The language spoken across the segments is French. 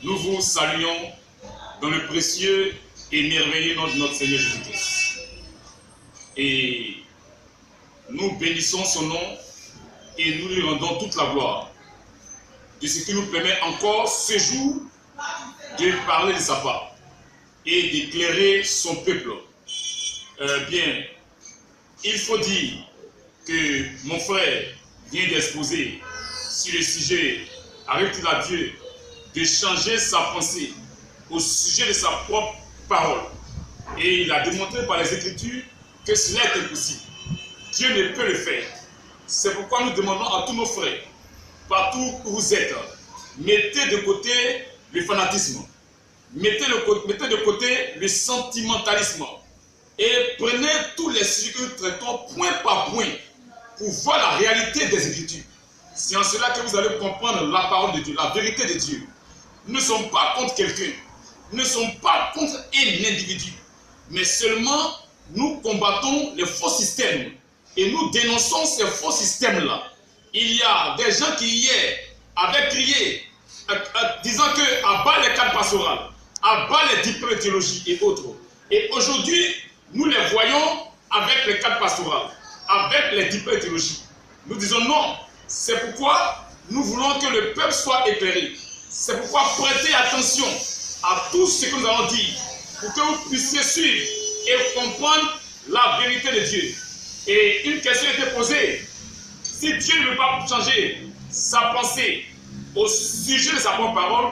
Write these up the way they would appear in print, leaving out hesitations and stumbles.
Nous vous saluons dans le précieux et merveilleux nom de notre Seigneur Jésus-Christ. Et nous bénissons son nom et nous lui rendons toute la gloire de ce qui nous permet encore ce jour de parler de sa part et d'éclairer son peuple. Bien, il faut dire que mon frère vient d'exposer sur le sujet, arrive-t-il à Dieu de changer sa pensée au sujet de sa propre parole. Et il a démontré par les Écritures que cela est impossible. Dieu ne peut le faire. C'est pourquoi nous demandons à tous nos frères, partout où vous êtes, mettez de côté le fanatisme, mettez de côté le sentimentalisme et prenez tous les sujets que nous traitons point par point pour voir la réalité des Écritures. C'est en cela que vous allez comprendre la parole de Dieu, la vérité de Dieu. Nous ne sommes pas contre quelqu'un, nous ne sommes pas contre un individu, mais seulement nous combattons les faux systèmes et nous dénonçons ces faux systèmes-là. Il y a des gens qui hier avaient crié, disant que à bas les cadres pastorales, à bas les diplômes de théologie et autres. Et aujourd'hui, nous les voyons avec les cadres pastorales, avec les diplômes de théologie. Nous disons non. C'est pourquoi nous voulons que le peuple soit éclairé. C'est pourquoi prêtez attention à tout ce que nous allons dire pour que vous puissiez suivre et comprendre la vérité de Dieu. Et une question était posée. Si Dieu ne veut pas changer sa pensée au sujet de sa propre parole,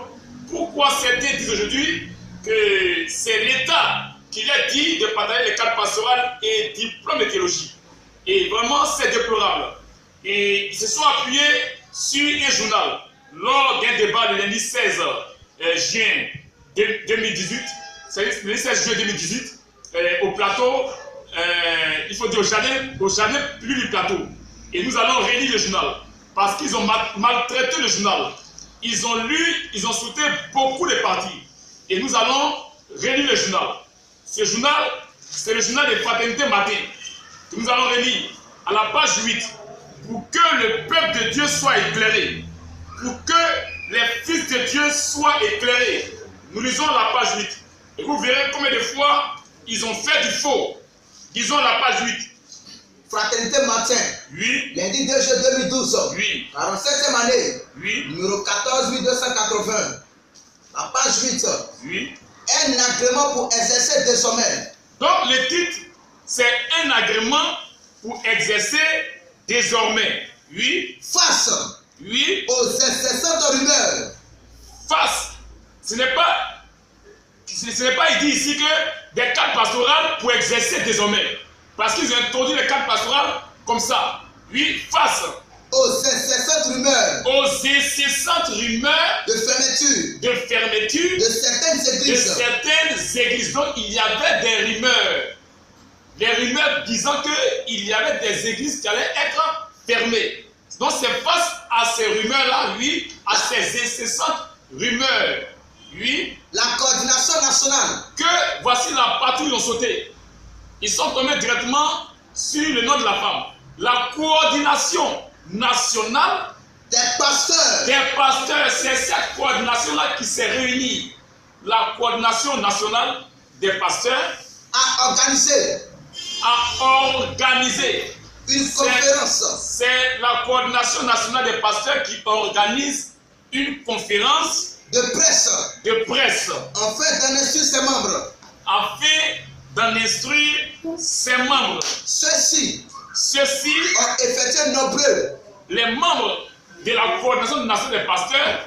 pourquoi certains disent aujourd'hui que c'est l'État qui lui a dit de partager les cadres pastorales et diplômes de théologie? Et vraiment, c'est déplorable. Et ils se sont appuyés sur un journal lors d'un débat le lundi 16 juin 2018, le 16 juin 2018, au plateau, il faut dire au jardin plus du plateau. Et nous allons relire le journal parce qu'ils ont maltraité le journal. Ils ont lu, ils ont sauté beaucoup de parties. Et nous allons relire le journal. Ce journal, c'est le journal de Fraternité Matin que nous allons relire à la page 8. Pour que le peuple de Dieu soit éclairé, pour que les fils de Dieu soient éclairés. Nous lisons la page 8. Et vous verrez combien de fois ils ont fait du faux. Disons la page 8. Fraternité Matin. Oui. Lundi 2 juin 2012. Oui. 47e année. Oui. Numéro 14280. La page 8. Oui. Un agrément pour exercer désormais. Donc le titre, c'est un agrément pour exercer désormais. Oui. Face. Oui. Aux incessantes rumeurs. Face. Ce n'est pas dit ici que des cadres pastorales pour exercer désormais. Parce qu'ils ont introduit les cadres pastorales comme ça. Oui, face. Aux incessantes rumeurs. Aux incessantes rumeurs de fermeture. De certaines églises. De certaines églises. Donc il y avait des rumeurs. Des rumeurs disant qu'il y avait des églises qui allaient être fermées. Donc c'est face à ces rumeurs-là, oui, à ces incessantes rumeurs, oui. La coordination nationale. Que voici la partie où ils ont sauté. Ils sont tombés directement sur le nom de la femme. La coordination nationale des pasteurs. Des pasteurs, c'est cette coordination-là qui s'est réunie. La coordination nationale des pasteurs a organisé une conférence. C'est la coordination nationale des pasteurs qui organise une conférence de presse afin d'en instruire ses membres. Ses membres. Ceux-ci ont effectué nombreux. Les membres de la coordination nationale des pasteurs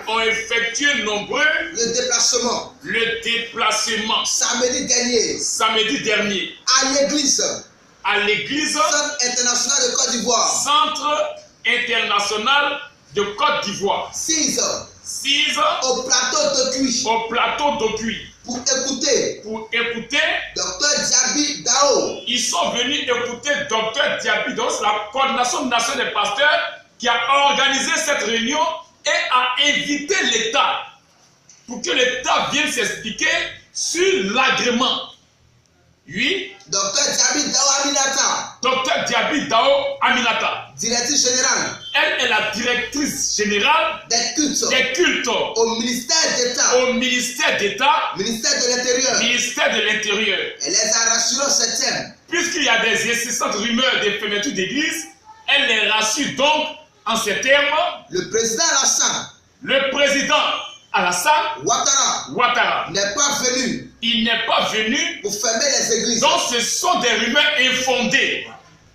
ont effectué nombreux le déplacement samedi dernier à l'église Centre international de Côte d'Ivoire. Centre international de Côte d'Ivoire. 6 au plateau d'Okuy. Pour écouter Dr Diaby Dao. Ils sont venus écouter Dr Diaby Dao, c'est la coordination nationale des pasteurs qui a organisé cette réunion et a invité l'État pour que l'État vienne s'expliquer sur l'agrément. Oui. Dr Diaby Dao Aminata. Dr Diaby Dao Aminata. directrice générale. Elle est la directrice générale des cultes au ministère d'État. Au ministère d'État. Ministère de l'Intérieur. Ministère de l'Intérieur. Elle les a rassurés au 7e. Puisqu'il y a des incessantes rumeurs de fermeture d'église, elle les rassure donc en ces termes. Le président Alassane Ouattara n'est pas venu. Il n'est pas venu pour fermer les églises. Donc ce sont des rumeurs infondées.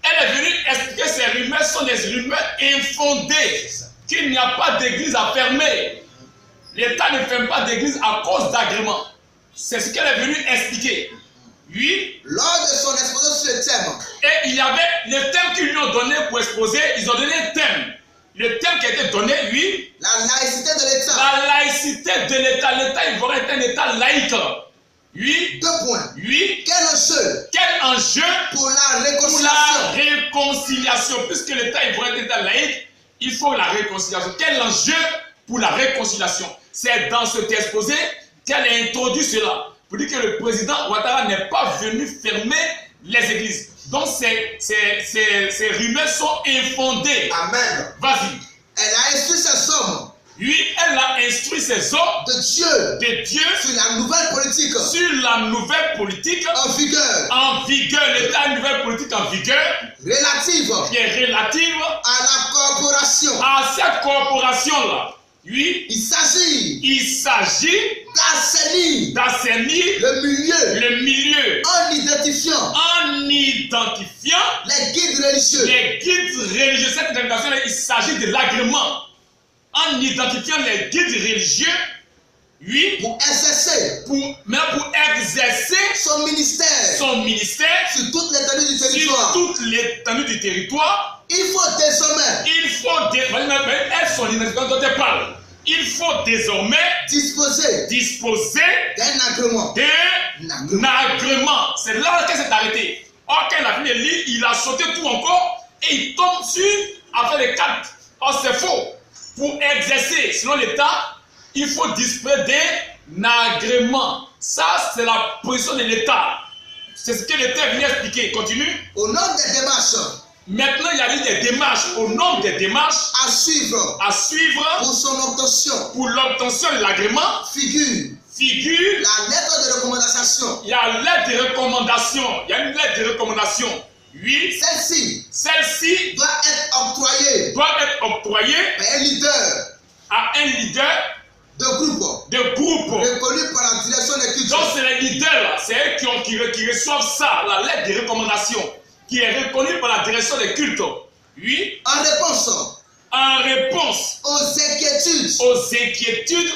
Elle est venue expliquer que ces rumeurs sont des rumeurs infondées. Qu'il n'y a pas d'église à fermer. L'État ne ferme pas d'église à cause d'agrément. C'est ce qu'elle est venue expliquer. Oui. Lors de son exposé sur le thème. Et il y avait le thème qu'ils lui ont donné pour exposer. Ils ont donné un thème. Le thème qui a été donné, oui. La laïcité de l'État. La laïcité de l'État. L'État ivoirien est un État laïque. Oui. 2 points. Oui. Quel enjeu pour la réconciliation. Puisque l'État ivoirien est un État laïque, il faut la réconciliation. Quel enjeu pour la réconciliation? C'est dans cet exposé qu'elle a introduit cela. Pour dire que le président Ouattara n'est pas venu fermer les églises. Donc ces rumeurs sont infondées. Amen. Vas-y. Elle a instruit ses hommes. Oui, elle a instruit ses hommes de Dieu sur la nouvelle politique. Sur la nouvelle politique en vigueur. En vigueur. L'État a une nouvelle politique en vigueur. Relative. Qui est relative à la corporation. À cette corporation-là. Oui. Il s'agit d'assainir le milieu en identifiant les guides religieux. Cette identification, il s'agit de l'agrément. En identifiant les guides religieux, oui, pour exercer son ministère sur toute l'étendue du territoire. Il faut désormais disposer d'un agrément. C'est là qu'elle s'est arrêtée. Or, quand il a fini de lire, il a sauté tout encore et il tombe sur avec les 4. Or, c'est faux. Pour exercer, selon l'État, il faut disposer d'un agrément. Ça, c'est la position de l'État. C'est ce que l'État vient expliquer. Continue. Au nom des démarches. Maintenant, il y a eu des démarches. Au nombre des démarches à suivre pour son obtention. Pour l'obtention de l'agrément figure la lettre de recommandation. Il y a une lettre de recommandation. Oui. Celle-ci doit être octroyée à un leader de groupe reconnu par la direction des cultures. Donc c'est les leaders là, c'est eux qui reçoivent ça, la lettre de recommandation, qui est reconnue par la direction des cultes. Oui. En réponse aux inquiétudes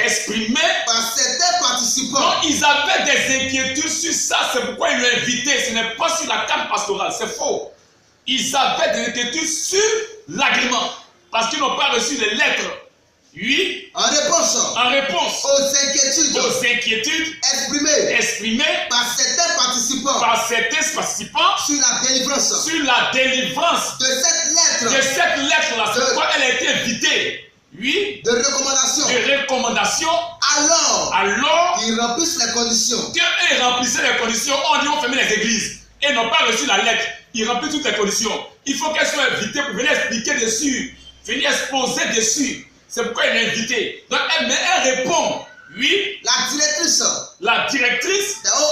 exprimées par certains participants. Donc ils avaient des inquiétudes sur ça, c'est pourquoi ils l'ont invité. Ce n'est pas sur la carte pastorale, c'est faux. Ils avaient des inquiétudes sur l'agrément parce qu'ils n'ont pas reçu les lettres. Oui. En réponse aux inquiétudes exprimées par certains participants sur la délivrance de cette lettre-là. C'est pourquoi elle a été invitée. Oui. De recommandation. Alors qu'ils remplissent les conditions. Qu'ils remplissaient les conditions, on dit on ferme les églises. Et n'ont pas reçu la lettre. Ils remplissent toutes les conditions. Il faut qu'elles soient invitées pour venir expliquer dessus, venir exposer dessus. C'est pourquoi elle est invitée. Donc elle répond. Oui. La directrice. Dao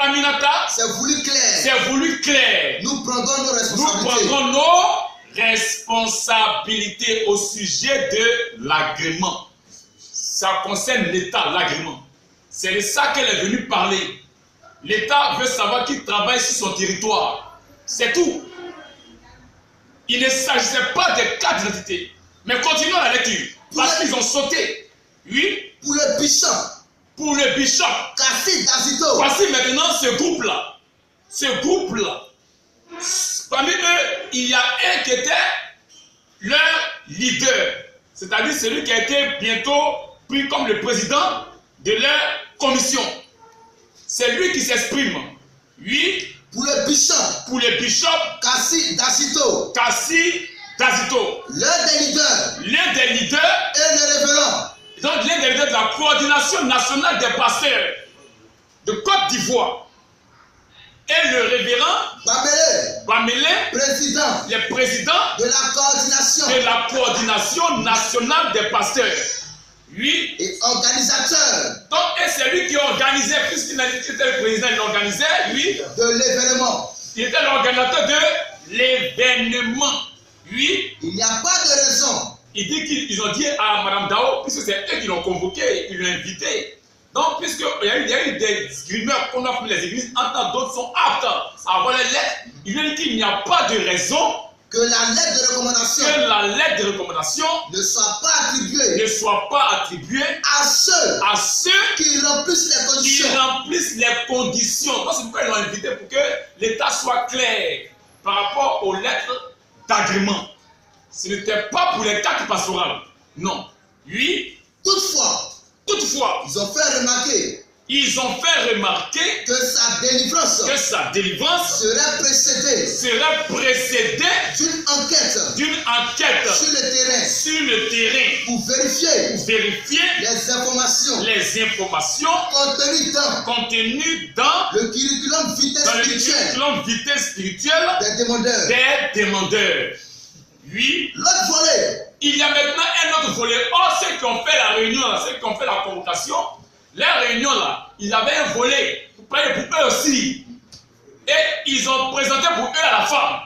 Aminata. C'est voulu clair. Nous prendrons nos responsabilités au sujet de l'agrément. Ça concerne l'État, l'agrément. C'est de ça qu'elle est venue parler. L'État veut savoir qui travaille sur son territoire. C'est tout. Il ne s'agissait pas de cas d'identité. Mais continuons la lecture. Parce qu'ils ont sauté. Oui. Pour le bishop. Kassi Dazito. Voici maintenant ce groupe-là. Parmi eux, il y a un qui était leur leader. C'est-à-dire celui qui a été bientôt pris comme le président de leur commission. C'est lui qui s'exprime. Oui. Pour le bishop. Kassi Dazito. L'un des leaders. Et le révérend. Donc l'un des leaders de la coordination nationale des pasteurs de Côte d'Ivoire. et le révérend Bamele, président le président de la coordination nationale des pasteurs. Oui. Et organisateur. Donc, et c'est lui qui organisait, puisqu'il était le président, il organisait, lui, de l'événement. Il était l'organisateur de l'événement. Oui. Il n'y a pas de raison. Il dit qu'ils ont dit à Mme Dao, puisque c'est eux qui l'ont convoqué, ils l'ont invité. Donc, puisqu'il y a eu des rumeurs qu'on a fait les églises, en tant d'autres sont aptes à avoir les lettres, il lui dit qu'il n'y a pas de raison que la lettre de recommandation ne soit pas attribuée à ceux qui remplissent les conditions. Donc, c'est pourquoi ils l'ont invité, pour que l'État soit clair par rapport aux lettres d'agrément. Ce n'était pas pour les cadres pastorales. Non. Oui. Toutefois, ils ont fait remarquer que sa délivrance serait précédée d'une enquête sur le terrain pour vérifier les informations contenues dans le curriculum vitae spirituelle des demandeurs. Oui. L'autre volet. Il y a maintenant un autre volet. Or, ceux qui ont fait la réunion, ceux qui ont fait la convocation, la réunion là, ils avaient un volet pour payer pour eux aussi. Et ils ont présenté pour eux à la femme.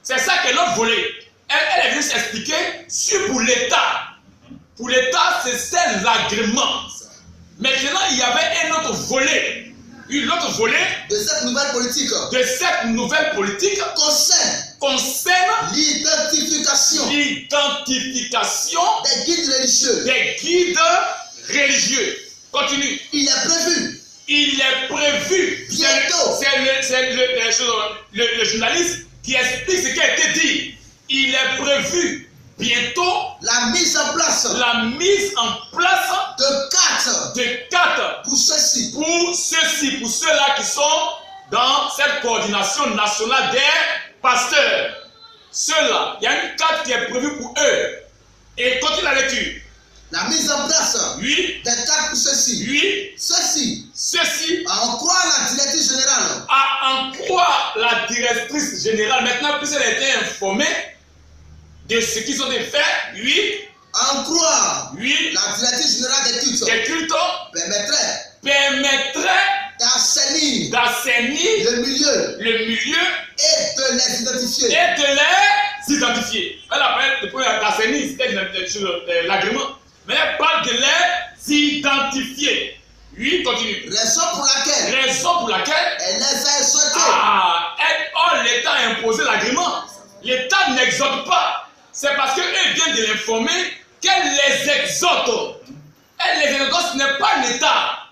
C'est ça que l'autre volet. Elle est venue s'expliquer sur pour l'État. Pour l'État, c'est l'agrément. Maintenant, il y avait un autre volet. L'autre volet de cette nouvelle politique concerne l'identification des guides religieux. Continue. Il est prévu bientôt. C'est le journaliste qui explique ce qui a été dit. Il est prévu bientôt la mise en place de quatre pour ceux-ci, pour ceux-là qui sont dans cette coordination nationale des pasteurs. Ceux-là, il y a une carte qui est prévue pour eux. Et continue la lecture. La mise en place des cartes pour ceux-ci. Oui. Ceux-ci. À en croire la directrice générale. À en croire la directrice générale. Maintenant, puisqu'elle a été informée de ce qu'ils ont fait, oui. À en croire. Oui. La directrice générale des cultes. Permettrait d'assainir le milieu et de les identifier. Elle appelle le point d'assainir, c'était l'agrément. Mais elle parle de les identifier. Oui, continue. Raison pour laquelle elle les a exhortés. Or, l'État a imposé l'agrément. L'État n'exhorte pas. C'est parce qu'eux viennent de l'informer qu'elle les exhorte. Elle les exhorte, ce n'est pas l'État.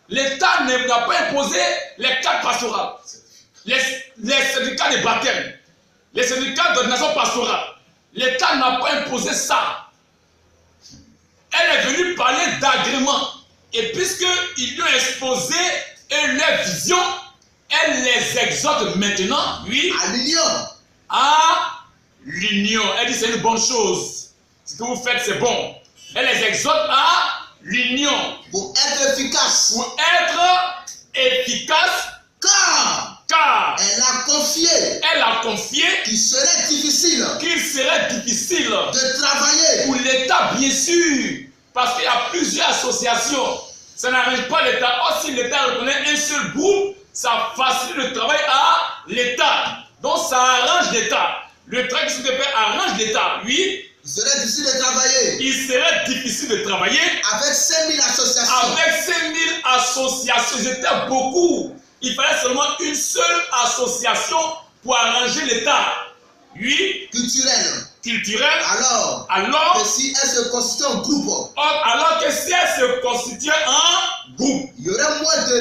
L'État n'a pas imposé les cadres pastorales. Les syndicats de baptême. Les syndicats d'ordination pastorale. L'État n'a pas imposé ça. Elle est venue parler d'agrément. Et puisqu'ils lui ont exposé leur vision, elle les exhorte maintenant, oui, à l'union. Elle dit c'est une bonne chose. Ce que vous faites, c'est bon. Elle les exhorte à l'union. Pour être efficace. Car elle a confié qu'il serait difficile de travailler pour l'État, bien sûr, parce qu'il y a plusieurs associations. Ça n'arrange pas l'État. Or, si l'État reconnaît un seul groupe, ça facilite le travail à l'État. Donc, ça arrange l'État. Le travail qui se fait arrange l'État, oui. Il serait difficile de travailler. Avec 5000 associations. C'était beaucoup. Il fallait seulement une seule association pour arranger l'État. Oui. Culturel. Alors que si elle se constitue en groupe. Il y aurait moins de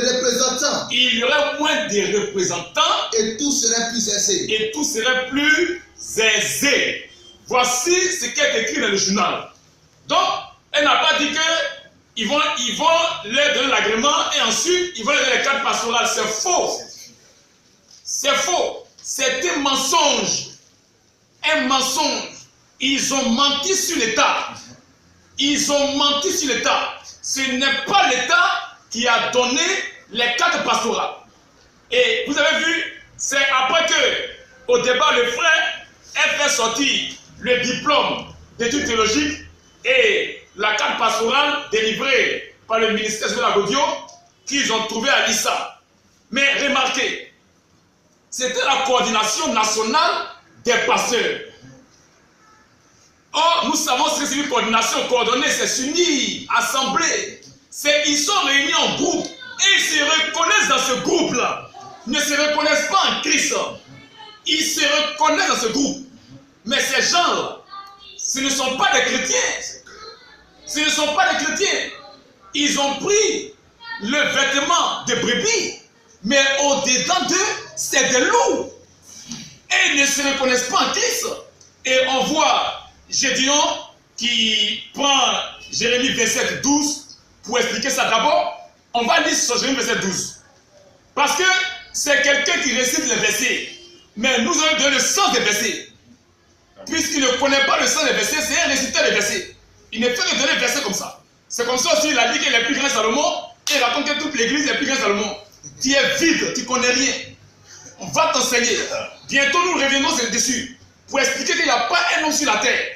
représentants. Et tout serait plus aisé. Voici ce qui est écrit dans le journal. Donc, elle n'a pas dit qu'ils vont leur donner l'agrément et ensuite ils vont leur donner les cadres pastorales. C'est faux. C'est un mensonge. Ils ont menti sur l'État. Ce n'est pas l'État qui a donné les cadres pastorales. Et vous avez vu C'est après que, au débat, le frère ait fait sortir le diplôme d'études théologiques et la carte pastorale délivrée par le ministère de la Gaudio qu'ils ont trouvé à l'ISA. Mais remarquez, c'était la coordination nationale des pasteurs. Or, nous savons ce que c'est une coordination coordonnée, c'est s'unir, assembler. Ils sont réunis en groupe et ils se reconnaissent dans ce groupe-là. Ils ne se reconnaissent pas en Christ. Ils se reconnaissent dans ce groupe. Mais ces gens-là, ce ne sont pas des chrétiens. Ce ne sont pas des chrétiens. Ils ont pris le vêtement de brebis, mais au-dedans d'eux, c'est des loups. Et ils ne se reconnaissent pas en Christ. Et on voit Gédéon qui prend Jérémie verset 12 pour expliquer ça. D'abord, on va lire sur Jérémie verset 12. Parce que c'est quelqu'un qui récite les versets. Mais nous allons donner le sens des versets. Puisqu'il ne connaît pas le sens des versets, c'est un réciteur des versets. Il ne fait que donner des versets comme ça. C'est comme ça aussi il a dit qu'il est le plus grand Salomon et il raconte que toute l'église est le plus grand Salomon. Tu es vide, tu ne connais rien. On va t'enseigner. Bientôt nous reviendrons dessus pour expliquer qu'il n'y a pas un homme sur la terre,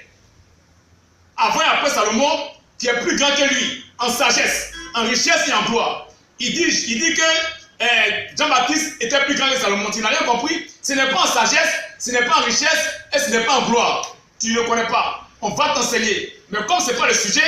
avant et après Salomon, qui est plus grand que lui, en sagesse, en richesse et en gloire. Il dit que Jean-Baptiste était plus grand que Salomon. Tu n'as rien compris. Ce n'est pas en sagesse, ce n'est pas en richesse et ce n'est pas en gloire. Tu ne le connais pas. On va t'enseigner. Mais comme ce n'est pas le sujet,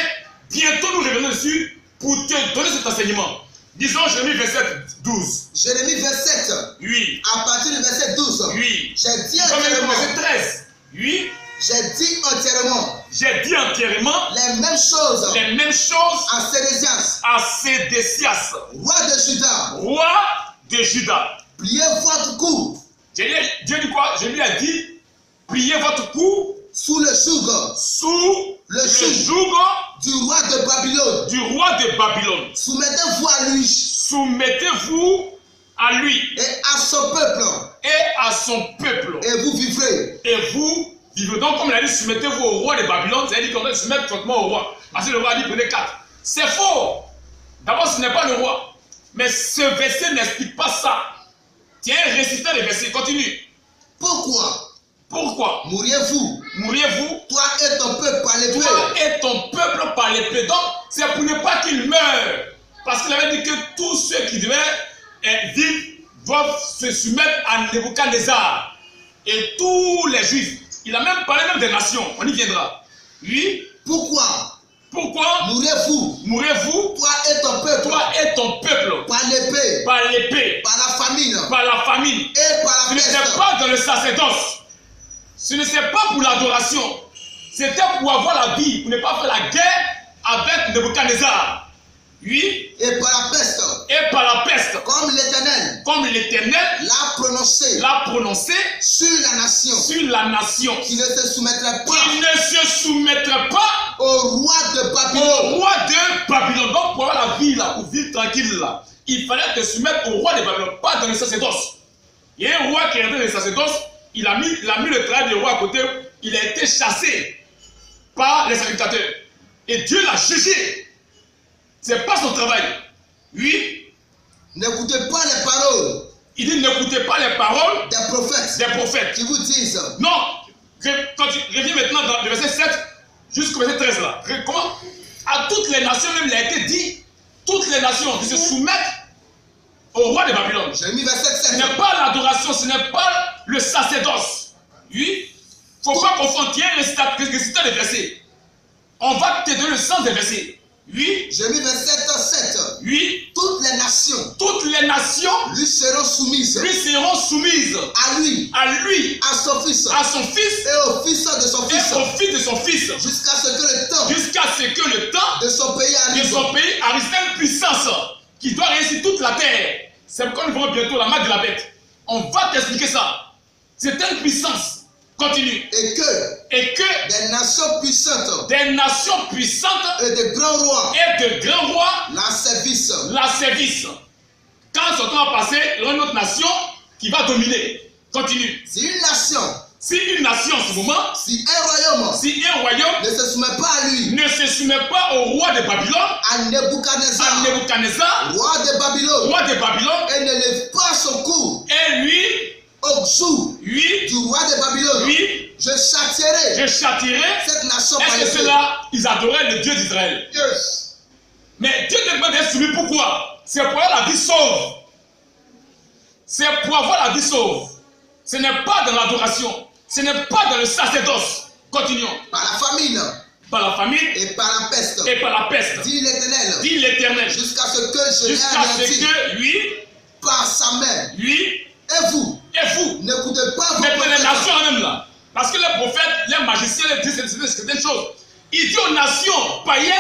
bientôt nous revenons dessus pour te donner cet enseignement. Disons Jérémie verset 12. Jérémie verset. Oui. À partir du verset 12. Oui. J'ai dit entièrement. Verset 13. Oui. J'ai dit entièrement. J'ai dit entièrement. Les mêmes choses. Les mêmes choses. À Sédécias. À Sédécias. Roi de Juda. Roi de Juda. Pliez votre cou. Dieu dit quoi? Je lui ai dit, pliez votre cou. Sous le joug. Sous le joug du roi de Babylone. Du roi de Babylone. Soumettez-vous à lui. Soumettez-vous à lui. Et à son peuple. Et à son peuple. Et vous vivrez. Et vous vivrez. Donc, comme il a dit, soumettez-vous au roi de Babylone, ça veut dire qu'on doit se mettre complètement au roi. Parce que le roi a dit, prenez 4. C'est faux. D'abord, ce n'est pas le roi. Mais ce verset n'explique pas ça. Tiens, récitez les versets. Continue. Pourquoi? Pourquoi? Mourriez-vous? Mourriez-vous? Toi et ton peuple par l'épée. Toi et ton peuple par l'épée. Donc, c'est pour ne pas qu'il meure. Parce qu'il avait dit que tous ceux qui devaient vivre doivent se soumettre à Nebuchadnezzar. Et tous les juifs. Il a même parlé même des nations. On y viendra. Oui. Pourquoi? Pourquoi? Mourrez-vous? Mourrez-vous? Toi et ton peuple. Toi et ton peuple. Par l'épée. Par l'épée. Par la famine. Par la famine. Et par la peste. Ce n'est pas dans le sacerdoce. Ce n'est pas pour l'adoration. C'était pour avoir la vie, pour ne pas faire la guerre avec Nebuchadnezzar. Oui. Et par la peste. Et par la peste. Comme l'Éternel. Comme l'Éternel. L'a prononcé. L'a prononcé. Sur la nation. Sur la nation. Qui ne se soumettrait pas. Qui ne se soumettrait pas. Au roi de Babylone. Au roi de Babylone. Donc pour avoir la vie là, pour vivre tranquille là, il fallait te soumettre au roi de Babylone, pas dans le sacerdoce. Il y a un roi qui est rentré dans le sacerdoce. Il a mis le travail du roi à côté, il a été chassé par les sacrificateurs. Et Dieu l'a jugé. Ce n'est pas son travail. Oui. N'écoutez pas les paroles. Il dit n'écoutez pas les paroles des prophètes. Des prophètes. Qui vous disent. Non. Quand tu reviens maintenant dans le verset 7 jusqu'au verset 13 là. Comment? À toutes les nations, même il a été dit, toutes les nations qui se soumettent au roi de Babylone. J'ai mis verset 7. Ce n'est pas l'adoration, ce n'est pas le sacerdoce. Oui. Il ne faut pas confondre. Tiens, réciter les versets. On va te donner le sens des versets. Oui. J'ai mis verset 7. Oui. Toutes les nations. Toutes les nations. Lui seront soumises. Lui seront soumises. À lui. À lui. À son fils. À son fils. Et au fils de son fils. Et au fils de son fils. Jusqu'à ce que le temps. Jusqu'à ce que le temps. De son pays arrive. De son pays arrive. C'est une puissance qui doit réussir toute la terre. C'est pourquoi nous verrons bientôt la marque de la bête. On va t'expliquer ça. C'est une puissance. Continue. Et que des nations puissantes. Des nations puissantes. Et de grands rois. Et de grands rois. La service. La service. Quand ce temps va passer, il y aura une autre nation qui va dominer. Continue. Si une nation. Si une nation en ce moment. Si un royaume. Ne se soumet pas à lui. Ne se soumet pas au roi de Babylone. À Nebuchadnezzar. Roi de Babylone. Et ne lève pas son cou. Et lui au jour oui, du roi de Babylone, oui, je châtierai cette nation par Est-ce le que feu. ceux-là, ils adoraient le Dieu d'Israël? Yes. Mais Dieu demande d'être soumis, pourquoi? C'est pour avoir la vie sauve. C'est pour avoir la vie sauve. Ce n'est pas dans l'adoration. Ce n'est pas dans le sacerdoce. Continuons. Par la famine Par la famine et par la peste, et par la peste. dit l'Éternel, Dit l'Éternel. jusqu'à ce que je l'ai Jusqu'à ce anéanti que, oui, par sa main. oui, Et vous, n'écoutez pas vos mais les prophètes. nations même là. Parce que les prophètes, les magiciens, les disent certaines choses. Il dit aux nations païennes,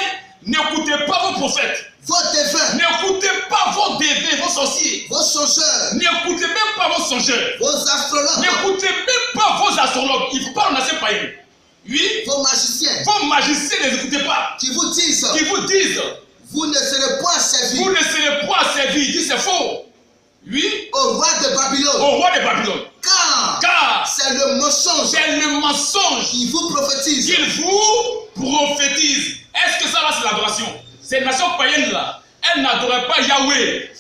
n'écoutez pas vos prophètes. Vos défunts, N'écoutez pas vos dévins, vos sorciers. vos songeurs, N'écoutez même pas vos songeurs. vos astrologues, N'écoutez même pas vos astrologues. Il parle aux nations païennes. Oui, vos magiciens, vos magiciens, ne les écoutez pas. qui vous disent, vous ne serez point servis vous ne serez pas servis. Il dit c'est faux. Oui, au roi de Babylone. au roi de Babylone. Car c'est le mensonge c'est le mensonge qui vous prophétise. qu'il vous prophétise. Est-ce que ça là c'est l'adoration? Ces nations païennes là, elles n'adoraient pas Yahweh.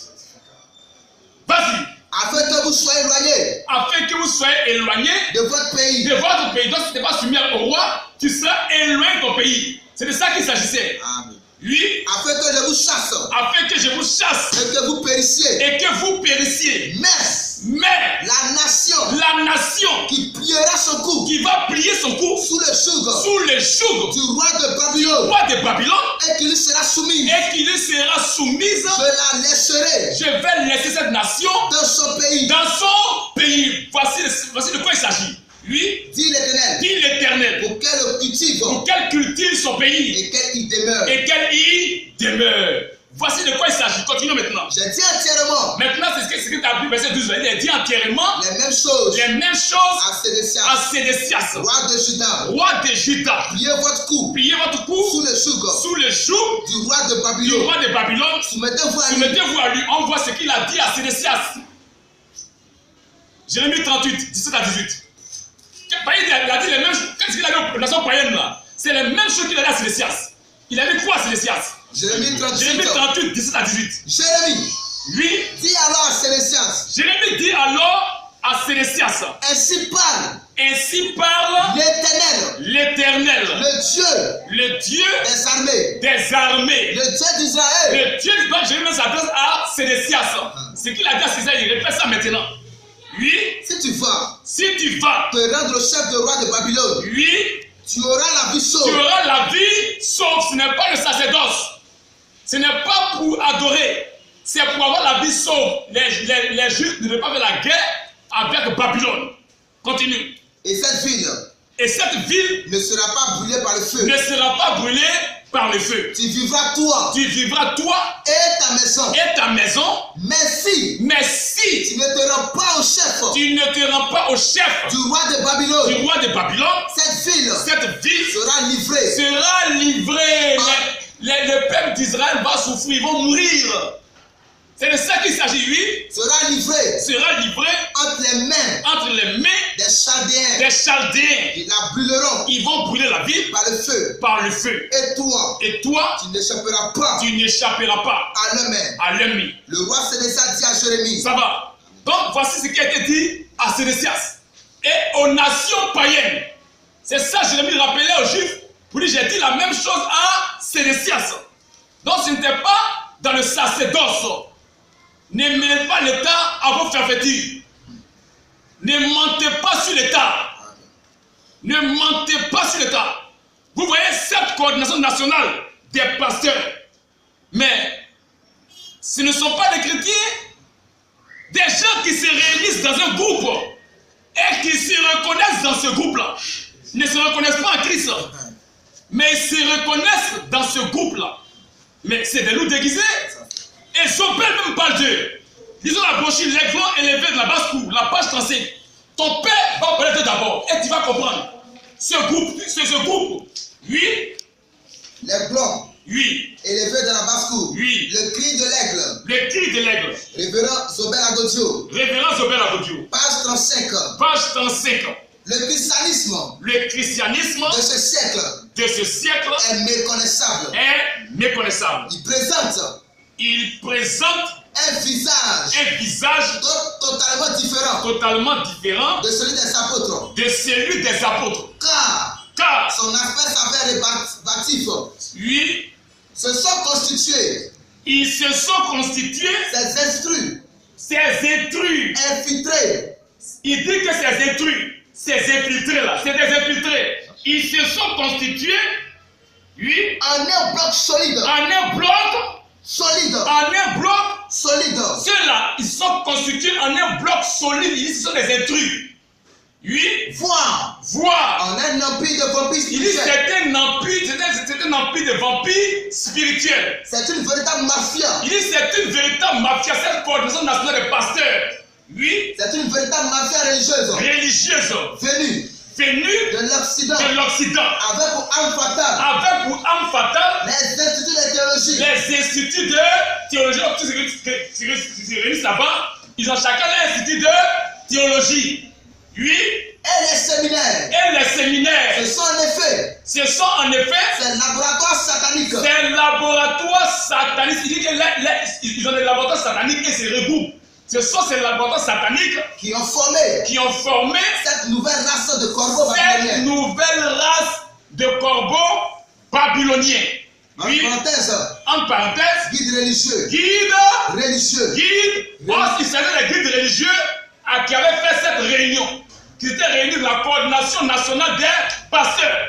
Vas-y. Afin que vous soyez éloignés Afin que vous soyez éloignés de votre pays. de votre pays. Donc si tu n'es pas soumis au roi, tu seras éloigné de ton pays. C'est de ça qu'il s'agissait. Amen. Oui. Afin que je vous chasse Afin que je vous chasse et que vous périssiez. et que vous périssiez. Mais la nation qui pliera son cou va plier son cou sous le joug du du roi de Babylone roi de Babylone et qui lui sera soumise, et qui lui sera soumise, je la laisserai je vais laisser cette nation dans son pays. Voici de quoi il s'agit. Oui, Dit l'Éternel, dit l'Éternel, pour qu'elle le cultive pour qu'elle cultive son pays et qu'elle y demeure. et qu'elle y demeure. Voici de quoi il s'agit. Continuons maintenant. J'ai dit entièrement Maintenant, c'est ce que tu as vu, verset 12. Il a dit entièrement les mêmes choses à à Sédécias, roi de Juda. roi de Juda. Pliez votre cou Pliez votre cou sous le joug sous le joug du roi de du Babylone. roi de Babylone. Soumettez-vous à lui. Soumettez-vous à lui. On voit ce qu'il a dit à Sédécias. Jérémie 38, 17 à 18. Il a dit les mêmes choses. Qu'est-ce qu'il a dit aux nations païennes là? C'est les mêmes choses qu'il a dit à Sédécias. Il a dit quoi à Sédécias? Jérémie 38, 17 à 18. Jérémie, Oui. dis alors à Sédécias. Jérémie dit alors à Sédécias. Ainsi parle l'Éternel, le Dieu des armées, le Dieu d'Israël. le Dieu dont Jérémie s'adresse à Sédécias. Ce qu'il a dit à Sédécias, il répète ça maintenant. Oui. Si tu vas te rendre le chef de roi de Babylone, oui, tu auras la vie sauve. tu auras la vie sauve. Ce n'est pas le sacerdoce. Ce n'est pas pour adorer. C'est pour avoir la vie sauve. Les Juifs ne devaient pas faire la guerre avec Babylone. Continue. Et cette ville ne sera pas brûlée par le feu. ne sera pas brûlée par le feu. Tu vivras toi et ta maison. Mais si tu ne te rends pas au chef du roi de Babylone, cette ville sera livrée. Le peuple d'Israël va souffrir, ils vont mourir. C'est de ça qu'il s'agit, oui. Sera livré entre les mains des Chaldéens. Ils la brûleront. Ils vont brûler la ville par le feu. Et toi, tu n'échapperas pas à leur main. Le roi Sédécias dit à Jérémie. Ça va. Donc voici ce qui a été dit à Sédécias et aux nations païennes. C'est ça que Jérémie rappelait aux Juifs. Pour lui, j'ai dit la même chose à Sédécias. Donc ce n'était pas dans le sacerdoce. Ne mêlez pas l'État à vos fermetures. Ne mentez pas sur l'État. Ne mentez pas sur l'État. Vous voyez cette coordination nationale des pasteurs. Mais ce ne sont pas des chrétiens, des gens qui se réunissent dans un groupe et qui se reconnaissent dans ce groupe-là. Ils ne se reconnaissent pas en Christ, mais ils se reconnaissent dans ce groupe-là. Mais c'est des loups déguisés. Et son père même parle d'eux. Ils ont la brochure, les glands élevés de la basse-cour, la page 35. Ton père va parler d'eux d'abord et tu vas comprendre. Ce groupe, oui. Les glands, oui. Élevés de la basse-cour, oui. Le cri de l'aigle. Révérend Zobel Agodio. Page 35. Le christianisme de ce siècle est méconnaissable. Il présente un visage totalement différent de celui des apôtres. Car son aspect s'avère rébarbatif. Oui, se sont constitués. Ils se sont constitués. Ces intrus Infiltrés. Il dit que ces intrus, ces infiltrés là, c'est des infiltrés. Ils se sont constitués. Oui. En un bloc solide. Ceux-là, ils sont constitués en un bloc solide. Ils sont des intrus. Oui. Voir. En un empire de vampires spirituels. C'est un empire de vampires spirituels. C'est une véritable mafia. C'est une véritable mafia. Cette coordination nationale des pasteurs. Oui. C'est une véritable mafia religieuse. Venue de l'Occident. Avec pour âme fatale. Les instituts de théologie. Tous se réunissent là-bas. Ils ont chacun leur institut de théologie. Oui. Et les séminaires. Ce sont en effet. C'est laboratoire satanique. Il dit qu'ils ont des laboratoires sataniques et se regroupent. Ce sont ces laboratoires sataniques qui ont formé cette nouvelle race de corbeaux babyloniens. En parenthèse, guide religieux. Il s'agit des guides religieux qui avaient fait cette réunion, qui étaient réunis de la coordination nationale des pasteurs.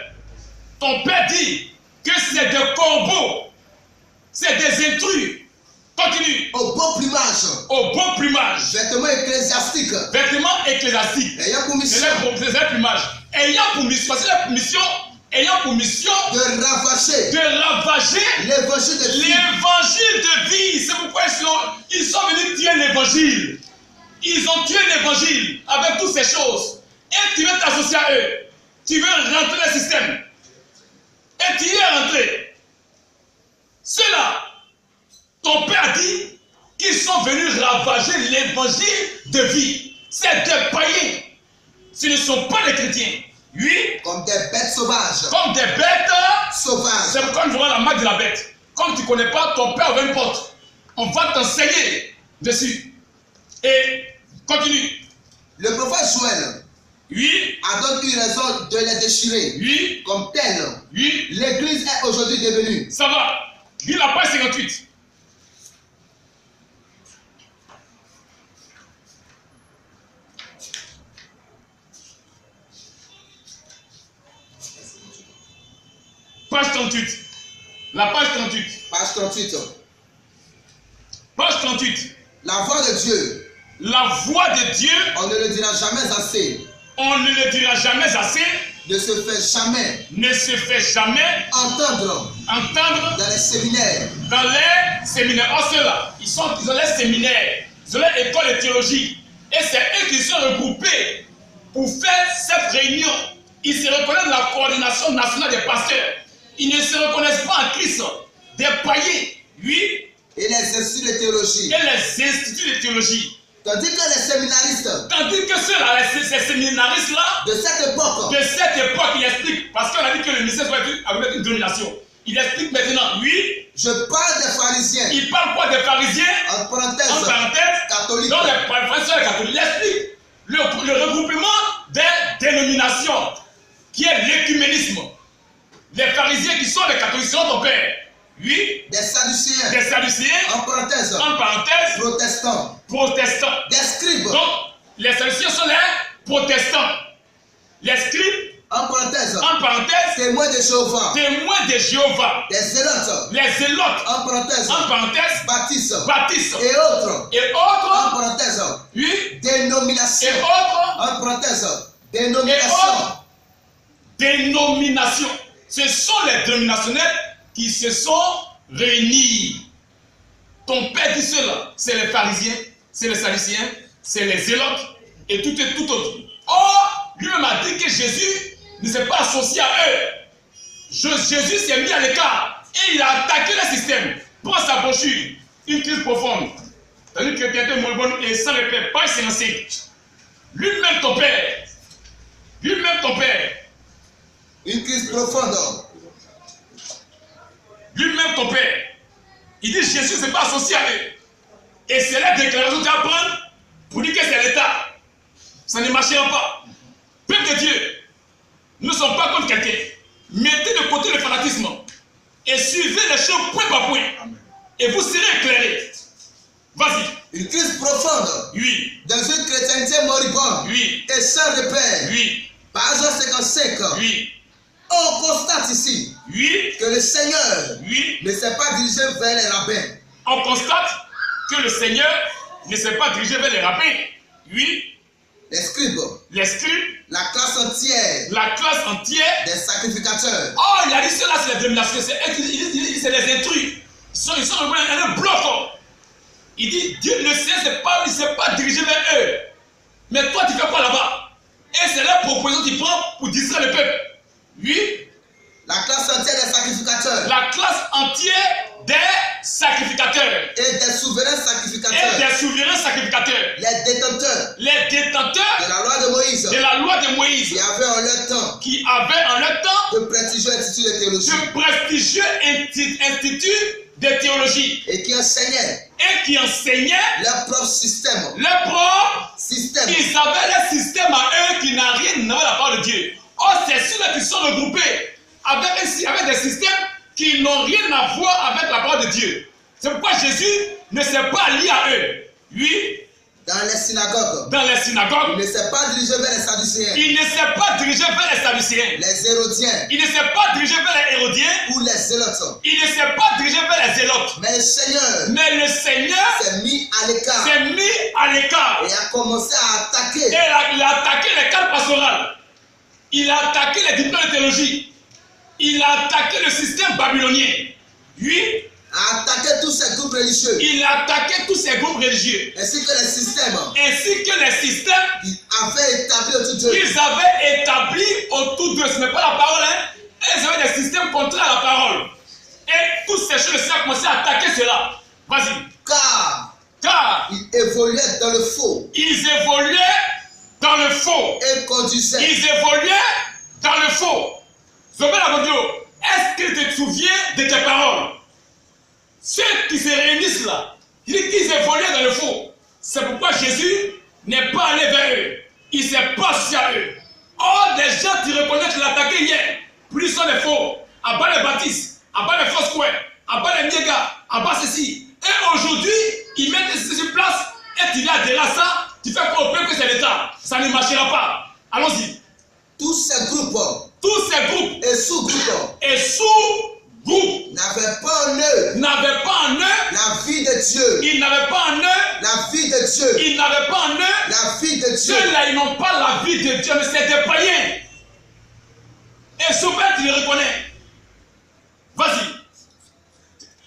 Ton père dit que c'est des corbeaux, c'est des intrus. Continue. Au beau plumage. Vêtements ecclésiastiques. Ayant pour mission. Ayant pour mission. De ravager. L'évangile de vie. C'est pourquoi ils sont venus tuer l'évangile. Ils ont tué l'évangile avec toutes ces choses. Et tu veux t'associer à eux. Tu veux rentrer dans le système. Et tu y es rentré. Ceux-là. Ton père dit qu'ils sont venus ravager l'évangile de vie. C'est des païens. Ce ne sont pas des chrétiens. Oui. Comme des bêtes sauvages. C'est pourquoi nous aurons la marque de la bête. Comme tu ne connais pas, ton père ouvre une porte. On va t'enseigner dessus. Et continue. Le prophète Joël. Oui. A donc eu raison de les déchirer. Oui. Comme tel. Oui. L'église est aujourd'hui devenue. Ça va. Lis la page 58. Page 38. La page 38. Page 38. Page 38. La voix de Dieu. La voix de Dieu. On ne le dira jamais assez. Ne se fait jamais. Entendre. Dans les séminaires. Oh, ceux-là, ils ont les séminaires. Ils ont les écoles de théologie. Et c'est eux qui sont regroupés pour faire cette réunion. Ils se reconnaissent dans la coordination nationale des pasteurs. Ils ne se reconnaissent pas en Christ. Des païens, oui. Et les instituts de théologie. Tandis que ces séminaristes-là, de cette époque, ils expliquent, parce qu'on a dit que le ministère doit être une domination. Il explique maintenant, oui. Je parle des pharisiens. Il parle quoi des pharisiens? En parenthèse, catholiques. Donc les pharisiens catholiques. Il explique le regroupement des dénominations, qui est l'écuménisme. Les pharisiens qui sont les catholiques, sont ton père. Oui. Des sadducéens. En parenthèse. Protestants. Des scribes. Donc, les sadducéens sont les protestants. Les scribes. En parenthèse. Témoins de Jéhovah. Des zélotes. Les zélotes. En parenthèse. Baptistes. Et autres. En parenthèse. Oui. Dénomination. Et autres. En parenthèse. Dénomination. Ce sont les dénominationnels qui se sont réunis. Ton père dit cela. C'est les pharisiens, c'est les sadducéens, c'est les zélotes et tout autre. Or, lui-même a dit que Jésus ne s'est pas associé à eux. Jésus s'est mis à l'écart et il a attaqué le système. Prends sa brochure, une crise profonde. C'est-à-dire que chrétienté moribonde et sans repère, page 55. Lui-même ton père. Une crise profonde. Lui-même ton père. Il dit Jésus ne s'est pas associé à eux. Et c'est la déclaration que tu vas prendre pour dire que c'est l'État. Ça ne marchera pas. Peuple de Dieu, nous ne sommes pas comme quelqu'un. Mettez de côté le fanatisme et suivez les choses point par point. Et vous serez éclairés. Vas-y. Une crise profonde. Oui. Dans une chrétienté moribonde. Oui. Et sans repère. Oui. Page 55. Oui. On constate ici. Oui. Que le Seigneur. Oui. Ne s'est pas dirigé vers les rabbins. On constate que le Seigneur ne s'est pas dirigé vers les rabbins. Oui. Les scribes. Les scribes. La classe entière. La classe entière. Des sacrificateurs. Oh, il a dit cela, c'est la domination. C'est des intrus. Ils sont un bloc. Il dit, Dieu ne s'est pas dirigé vers eux. Mais toi, tu fais quoi là-bas? Et c'est la proposition qu'il prend pour distraire le peuple. Oui. La classe entière des sacrificateurs. La classe entière des sacrificateurs. Et des souverains sacrificateurs. Et des souverains sacrificateurs. Les détenteurs. Les détenteurs de la loi de Moïse. De la loi de Moïse. Qui avaient en leur temps. Qui avaient en leur temps. De prestigieux instituts de théologie. De prestigieux instituts de théologie. Et qui enseignaient. Et qui enseignaient leur propre système. Leur propre système. Ils avaient leur système à eux qui n'a rien à voir avec la parole de Dieu. Or, c'est ceux-là qui sont regroupés avec des systèmes qui n'ont rien à voir avec la parole de Dieu. C'est pourquoi Jésus ne s'est pas lié à eux. Oui. Dans les synagogues. Dans les synagogues. Il ne s'est pas dirigé vers les Sadducéens. Il ne s'est pas dirigé vers les Sadducéens. Les Hérodiens. Il ne s'est pas dirigé vers les Hérodiens. Ou les Zélotes. Il ne s'est pas dirigé vers les Zélotes. Mais le Seigneur. S'est mis à l'écart. S'est mis à l'écart. Et a commencé à attaquer. Et il a attaqué les cadres pastorales. Il a attaqué les diplômes de théologie. Il a attaqué le système babylonien. Oui. A attaqué tous ces groupes religieux. Il a attaqué tous ces groupes religieux. Ainsi que les systèmes. Ainsi que les systèmes. Qu'ils avaient établis autour d'eux. Qu'ils avaient établis autour d'eux. Ce n'est pas la parole, hein. Ils avaient des systèmes contraires à la parole. Et toutes ces choses, ça a commencé à attaquer cela. Vas-y. Car ils évoluaient dans le faux. Ils évoluaient dans le faux. Et conduisaient. Ils évoluaient dans le faux. Est-ce que tu te souviens de tes paroles? Ceux qui se réunissent là, il dit qu'ils évoluaient dans le faux. C'est pourquoi Jésus n'est pas allé vers eux. Il ne s'est pas associé à eux. Or, des gens qui reconnaissent qu'il a attaqué hier, plus sont des faux. À bas les baptistes, à bas les fausses couettes, à bas les miégas, à bas ceci. Et aujourd'hui, ils mettent ceci sur place et tu vas adhérer à ça. Tu fais quoi au peuple que c'est l'État? Ça ne marchera pas. Allons-y. Tous ces groupes et sous-groupes n'avaient pas en eux la vie de Dieu. Ils n'avaient pas en eux la vie de Dieu. Ils n'avaient pas en eux la vie de Dieu. Ceux-là, ils n'ont pas la vie de Dieu, mais c'est des païens. Et ce père, tu les reconnais. Vas-y.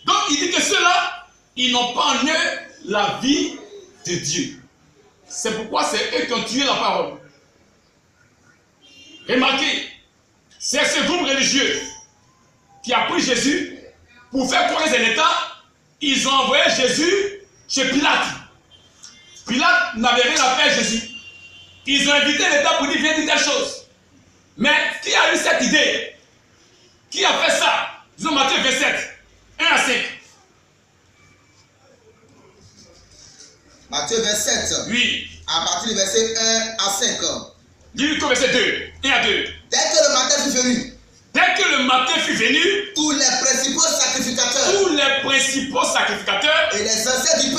Donc, il dit que ceux-là, ils n'ont pas en eux la vie de Dieu. C'est pourquoi c'est eux qui ont tué la parole. Remarquez, c'est ce groupe religieux qui a pris Jésus pour faire croire que c'est l'État. Ils ont envoyé Jésus chez Pilate. Pilate n'avait rien à faire à Jésus. Ils ont invité l'État pour dire viens dire telle chose. Mais qui a eu cette idée? Qui a fait ça? Ils ont Matthieu 27, 1 à 5. Matthieu 27. Oui. À partir du verset 1 à 5. Dis-lui au verset 2, 1 à 2. Dès que le matin fut venu. Dès que le matin fut venu. Tous les principaux sacrificateurs. Et les anciens du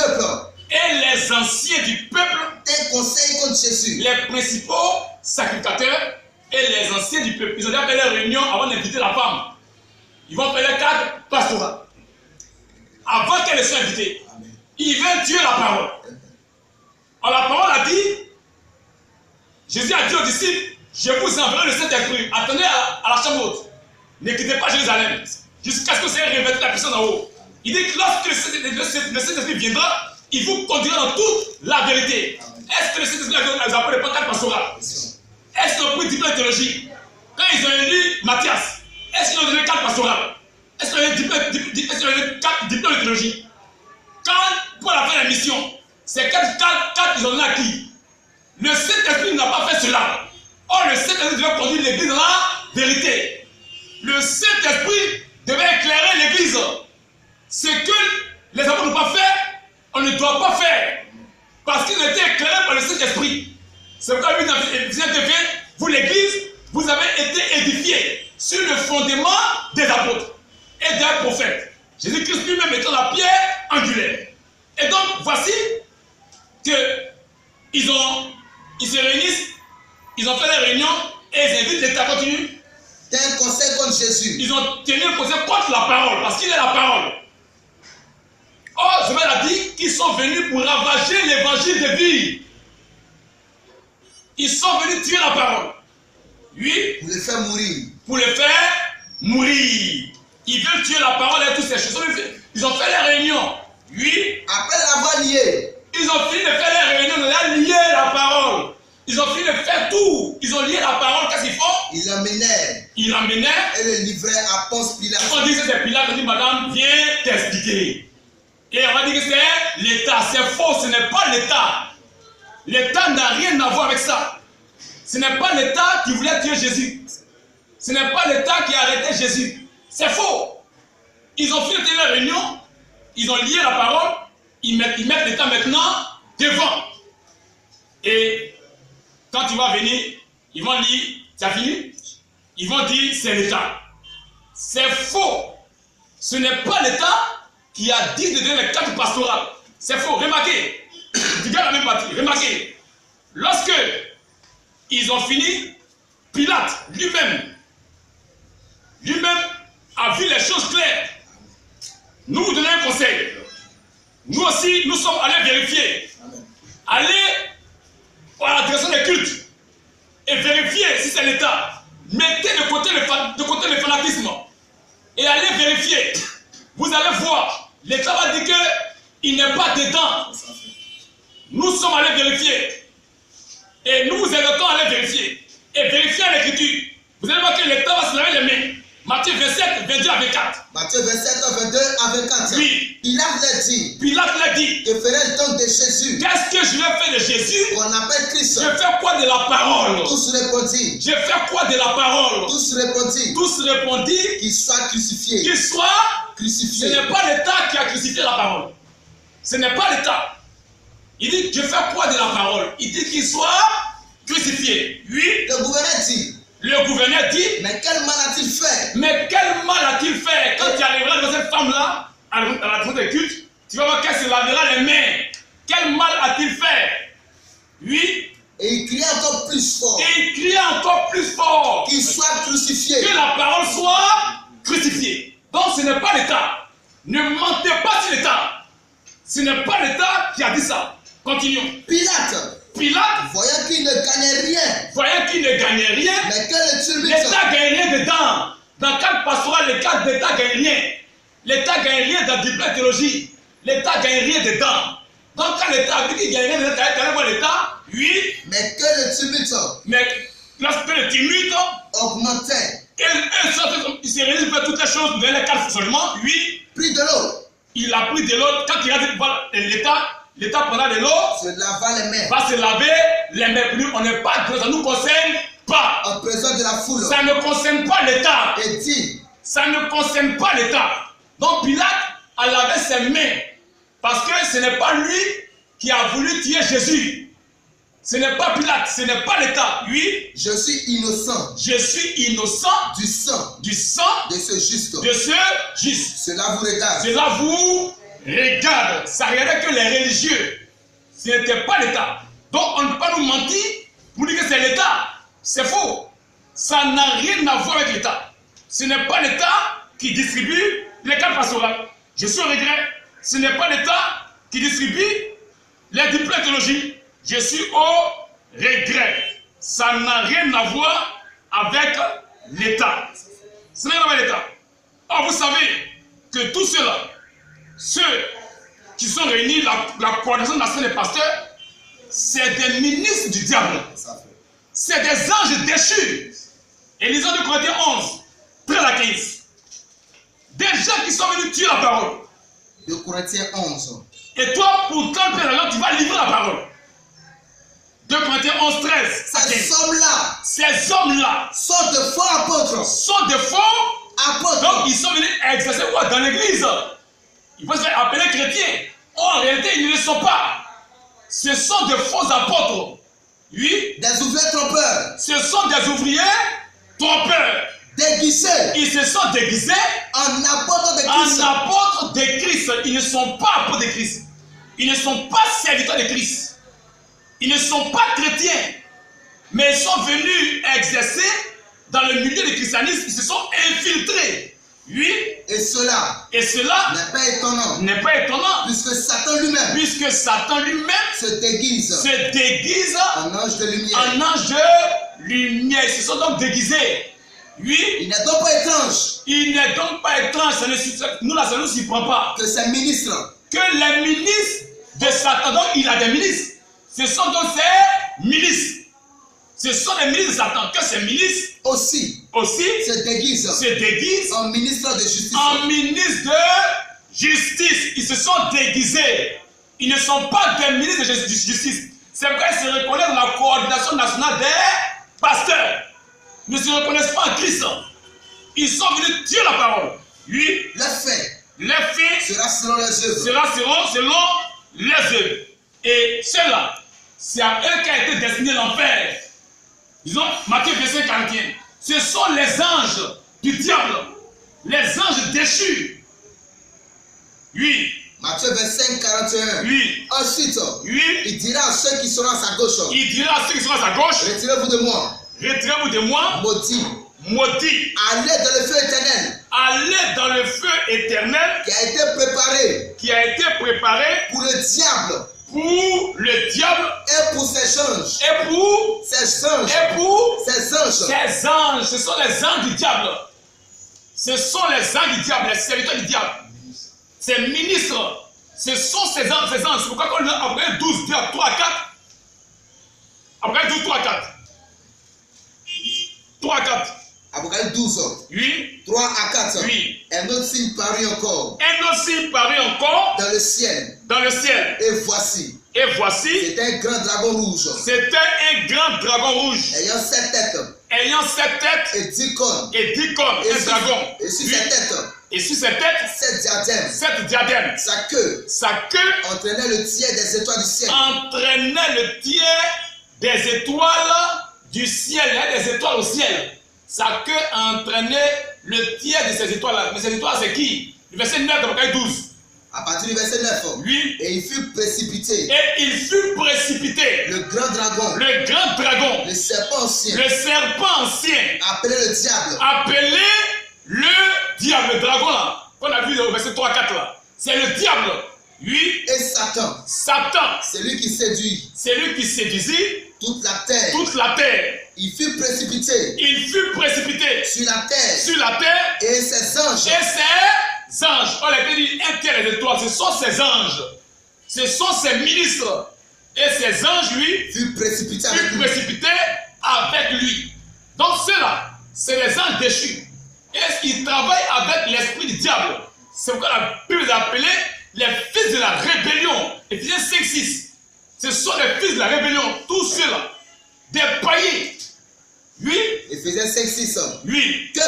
peuple. Un conseil contre Jésus. Les principaux sacrificateurs et les anciens du peuple. Ils ont déjà fait leur réunion avant d'inviter la femme. Ils vont faire leur cadre pastoral. Avant qu'elle soit invitée. Ils veulent tuer la parole. Alors la parole a dit, Jésus a dit aux disciples, je vous enverrai le Saint-Esprit. Attendez à la chambre haute. Ne quittez pas Jérusalem. Jusqu'à ce que vous ayez revêtu la puissance en haut. Il dit que lorsque le Saint-Esprit viendra, il vous conduira dans toute la vérité. Est-ce que le Saint-Esprit a appelé le cadre pastoral? Est-ce qu'ils ont pris diplôme de théologie? Quand ils ont élu Matthias, est-ce qu'ils ont donné 4 pastoral? Est-ce qu'ils ont donné 4 diplômes de théologie? Quand, pour la fin de la mission, ces 4 ils ont donné à qui? Le Saint-Esprit n'a pas fait cela. Or, le Saint-Esprit devait conduire l'église dans la vérité. Le Saint-Esprit devait éclairer l'église. Ce que les apôtres n'ont pas fait, on ne doit pas faire. Parce qu'il était éclairé par le Saint-Esprit. C'est pourquoi vous l'église, vous avez été édifiés sur le fondement des apôtres et des prophètes. Jésus-Christ lui-même étant la pierre angulaire. Et donc, voici qu'ils se réunissent, ils ont fait la réunion et ils invitent l'État à continuer. Un conseil contre Jésus. Ils ont tenu un conseil contre la parole, parce qu'il est la parole. Or, je vais dire qu'ils sont venus pour ravager l'évangile de vie. Ils sont venus tuer la parole. Oui. Pour les faire mourir. Pour les faire mourir. Ils veulent tuer la parole et toutes ces choses. Ils ont fait les réunions. Oui. Après l'avoir lié. Ils ont fini de faire les réunions, ils ont lié la parole. Ils ont fini de faire tout. Ils ont lié la parole. Qu'est-ce qu'ils font? Ils l'emmenèrent. Ils l'emmenèrent. Et le livraient à Ponce Pilate. On dit que c'est Pilate. On dit, madame, viens t'expliquer. Et on va dire que c'est l'État. C'est faux. Ce n'est pas l'État. L'État n'a rien à voir avec ça. Ce n'est pas l'État qui voulait tuer Jésus. Ce n'est pas l'État qui a arrêté Jésus. C'est faux. Ils ont fini de la réunion. Ils ont lié la parole. Ils mettent l'État maintenant devant. Et quand il va venir, ils vont dire, ça fini? Ils vont dire, c'est l'État. C'est faux. Ce n'est pas l'État qui a dit de donner le cadre pastoral. C'est faux. Remarquez. Tu gardes la même partie. Remarquez. Lorsque ils ont fini, Pilate lui-même a vu les choses claires. Nous vous donnons un conseil. Nous aussi, nous sommes allés vérifier. Aller à la direction des cultes et vérifier si c'est l'État. Mettez de côté le fanatisme et allez vérifier. Vous allez voir. L'État va dire qu'il n'est pas dedans. Nous sommes allés vérifier. Et nous vous invitons à aller vérifier. Et vérifier l'écriture. Vous allez voir que l'État va se laver les mains. Matthieu 27, 22 à 24. Matthieu 27, 22 à 24. Oui. Pilate l'a dit. Que ferait-il donc de Jésus? Qu'est-ce que je vais faire de Jésus? Qu'on appelle Christ. Je fais quoi de la parole? Tous répondirent. Je fais quoi de la parole? Tous répondirent. Tous répondirent. Qu'il soit crucifié. Qu'il soit crucifié. Ce n'est pas l'État qui a crucifié la parole. Ce n'est pas l'État. Il dit, je fais quoi de la parole? Il dit qu'il soit crucifié. Oui. Le gouverneur dit. Le gouverneur dit. Mais quel mal a-t-il fait? Mais quel mal a-t-il fait? Quand tu arriveras devant cette femme-là, à la maison des cultes, tu vas voir qu'elle se lavera les mains. Quel mal a-t-il fait? Oui. Et il cria encore plus fort. Et il cria encore plus fort. Qu'il soit crucifié. Que la parole soit crucifiée. Donc ce n'est pas l'État. Ne mentez pas sur l'État. Ce n'est pas l'État qui a dit ça. Continuons. Pilate, voyant qu'il ne gagnait rien, mais que l'État gagne rien dedans. Dans le cadre pastoral, l'État gagne rien. L'État gagne rien dans la théologie. L'État gagne rien dedans. Donc quand l'État a dit qu'il gagne rien dedans, tu allais voir l'État, oui. Mais que le tumulte. Mais lorsque le tumulte augmentait. Il s'est réuni pour toutes les choses dans les cadres seulement, oui. Pris de l'eau. Il a pris de l'eau. Quand il a dit l'État prendra de l'eau, va se laver les mains. On n'est pas, ça ne nous concerne pas. En présence de la foule. Ça ne concerne pas l'État. Et dit. Ça ne concerne pas l'État. Donc Pilate a lavé ses mains. Parce que ce n'est pas lui qui a voulu tuer Jésus. Ce n'est pas Pilate, ce n'est pas l'État. Oui. Je suis innocent. Je suis innocent. Du sang. Du sang. De ce juste. De ce juste. Cela vous regarde. Cela vous regarde. Ça regardait que les religieux. Ce n'était pas l'État. Donc on ne peut pas nous mentir pour dire que c'est l'État. C'est faux. Ça n'a rien à voir avec l'État. Ce n'est pas l'État qui distribue les cadres pastorales. Je suis au regret. Ce n'est pas l'État qui distribue les diplômes de théologie. Je suis au regret. Ça n'a rien à voir avec l'État. Ce n'est pas avec l'État. Or, vous savez que tous ceux-là, ceux qui sont réunis, la coordination nationale des pasteurs, c'est des ministres du diable. C'est des anges déchus. Et lisons 2 Corinthiens 11, 13 à 15. Des gens qui sont venus tuer la parole. 2 Corinthiens 11. Et toi, pour camper la langue, tu vas livrer la parole. 2 Corinthiens 11, 13. Ces hommes-là sont de faux apôtres. Donc ils sont venus exercer quoi dans l'église? Ils vont se faire appeler chrétiens. En réalité, ils ne le sont pas. Ce sont de faux apôtres. Oui. Des ouvriers trompeurs. Ce sont des ouvriers trompeurs. Déguisés. Ils se sont déguisés en apôtres de Christ. En apôtres de Christ. Ils ne sont pas apôtres de Christ. Ils ne sont pas serviteurs de Christ. Ils ne sont pas chrétiens. Mais ils sont venus exercer dans le milieu du christianisme. Ils se sont infiltrés. Oui. Et cela n'est pas étonnant. Puisque Satan lui-même. Se déguise en ange de lumière. Ils se sont donc déguisés. Oui. Il n'est donc pas étrange. Nous, ça ne nous surprend pas. Que ces ministres. Que les ministres de Satan, donc il a des ministres. Ce sont donc ces milices. Ce sont les ministres de Satan. Que ces milices aussi se déguisent en ministres de justice. Ils se sont déguisés. Ils ne sont pas des ministres de justice. C'est vrai qu'ils se reconnaissent dans la coordination nationale des pasteurs. Ils ne se reconnaissent pas en Christ. Ils sont venus tuer la parole. Oui. Les faits sera selon les œuvres. Et cela, c'est à eux qu'a été destiné l'enfer. Disons, Matthieu 25, 41. Ce sont les anges du diable. Les anges déchus. Oui. Matthieu 25, 41. Oui. Ensuite, il dira à ceux qui seront à sa gauche. Retirez-vous de moi. Maudits. Allez dans le feu éternel. Qui a été préparé. Pour le diable. Et pour ses anges. Ces anges. Ce sont les anges du diable. Les serviteurs du diable. Ces ministres. Ce sont ces anges. C'est pourquoi quand on a Apocalypse 12, 3 à 4. Apocalypse 12, 3 à 4. 3 à 4. Apocalypse 12. Oui. 3 à 4. Oui. Un autre signe parut encore. Dans le ciel. Et voici. C'était un grand dragon rouge. Ayant 7 têtes. Et 10 cornes. Un dragon. Et sur ses têtes. Et sur ses têtes. 7 diadèmes. Sa queue. Entraînait le tiers des étoiles du ciel. Il y a des étoiles au ciel. Sa queue entraînait le tiers de ces étoiles-là. Mais ces étoiles, c'est qui? Le verset 9 de Apocalypse 12. À partir du verset 9. Oui. Et il fut précipité. Le grand dragon. Le serpent ancien. Appelé le diable. Le dragon là. Qu'on a vu au verset 3 4 là. C'est le diable. Oui. Et Satan. C'est lui qui séduit. Toute la terre. Il fut précipité. Sur la terre. Et ses anges. On a dit un tiers des étoiles. Ce sont ces anges. Ce sont ces ministres. Et ces anges, lui, furent précipités avec lui. Donc ceux-là, c'est les anges déchus. Et ils travaillent avec l'esprit du diable. C'est pourquoi la Bible les appelait les fils de la rébellion. Éphésiens 5, 6. Ce sont les fils de la rébellion. Tous ceux-là. Des païens. Oui. Éphésiens 5, 6. Oui. Que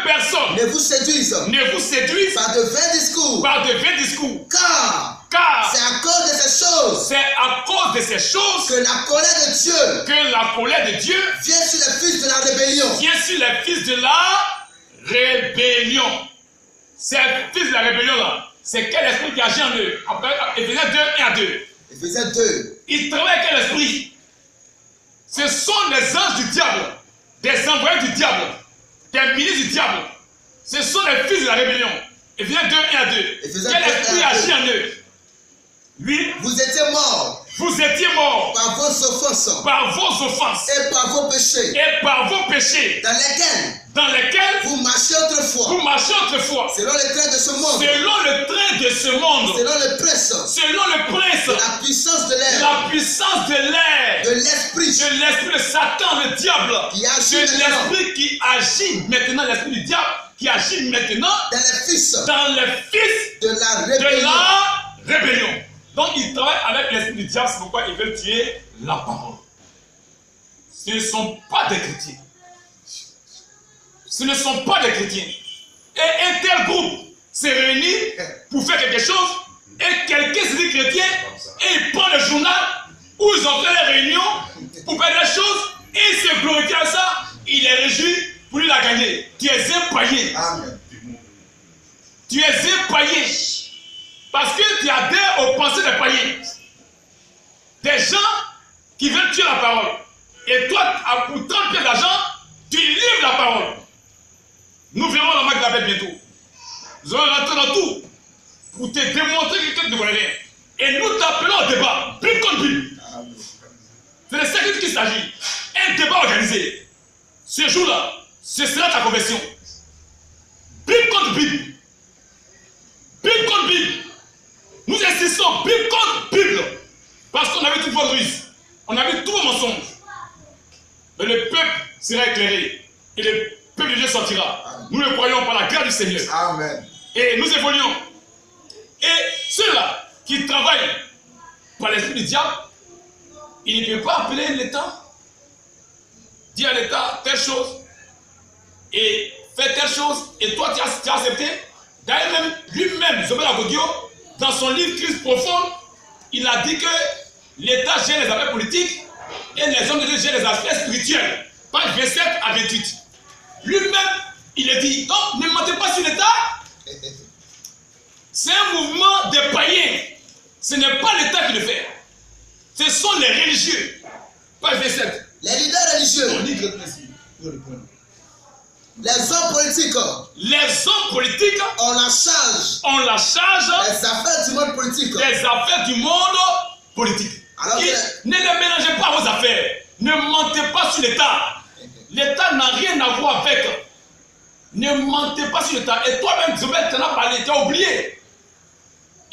personne ne vous séduise par de vains discours. Car c'est à cause de ces choses. Que la colère de Dieu. Vient sur les fils de la rébellion. Ces fils de la rébellion là. C'est quel esprit qui agit en eux? Après, Éphésiens 2, 1 à 2. Éphésiens 2. Ils travaillent avec quel esprit? Ce sont les anges du diable, des envoyés du diable, des ministres du diable. Ce sont les fils de la rébellion. Éphésiens 2, 1 à 2. Quel esprit agit en eux? Oui. Vous étiez morts. Par vos offenses. Et par vos péchés. Dans lesquels vous marchiez autrefois. Selon le train de ce monde. Selon le prince. La puissance de l'air. De l'esprit de Satan, le diable. Qui agit maintenant. L'esprit du diable qui agit maintenant dans les fils de la rébellion. Donc ils travaillent avec l'esprit du diable, c'est pourquoi ils veulent tuer la parole. Ce ne sont pas des chrétiens. Et un tel groupe s'est réuni pour faire quelque chose. Et quelqu'un se dit chrétien et il prend le journal où ils ont fait les réunions pour faire des choses et il se glorifie à ça. Il est réjoui pour lui la gagner. Tu es un païen. Amen. Tu es un païen. Parce que tu adhères aux pensées des païens. Des gens qui veulent tuer la parole. Et toi, pour 30 pieds d'argent, tu livres la parole. Nous verrons la marque de la bête bientôt. Nous allons rentrer dans tout pour te démontrer que tu ne connais rien. Et nous t'appelons au débat, Bible contre Bible. C'est de ça qu'il s'agit. Un débat organisé. Ce jour-là, ce sera ta conversion. Bible contre Bible. Bible contre Bible. Nous insistons, Bible contre Bible. Parce qu'on avait toute votre ruse. On avait tout vos mensonges. Mais le peuple sera éclairé. Et le peuple de Dieu sortira. Amen. Nous le croyons par la grâce du Seigneur. Amen. Et nous évoluons. Et ceux-là qui travaillent par l'esprit du diable, ils ne peuvent pas appeler l'État, dire à l'État telle chose, et faire telle chose, et toi tu as accepté. D'ailleurs, même lui-même, Zobel Agodio, dans son livre Crise profonde, il a dit que l'État gère les affaires politiques et les hommes de Dieu gèrent les affaires spirituelles. Page 27 à 28. Lui-même, il a dit, donc ne mentez pas sur l'État. C'est un mouvement de païens. Ce n'est pas l'État qui le fait. Ce sont les religieux. Page 27. Les leaders religieux. Les hommes politiques. Les hommes politiques. On la charge. On la charge. Les affaires du monde politique. Les affaires du monde politique. Alors ne les mélangez pas à vos affaires. Ne mentez pas sur l'État. L'État n'a rien à voir avec. Ne mentez pas sur l'État. Et toi-même, Zobel, tu en as parlé, tu as oublié.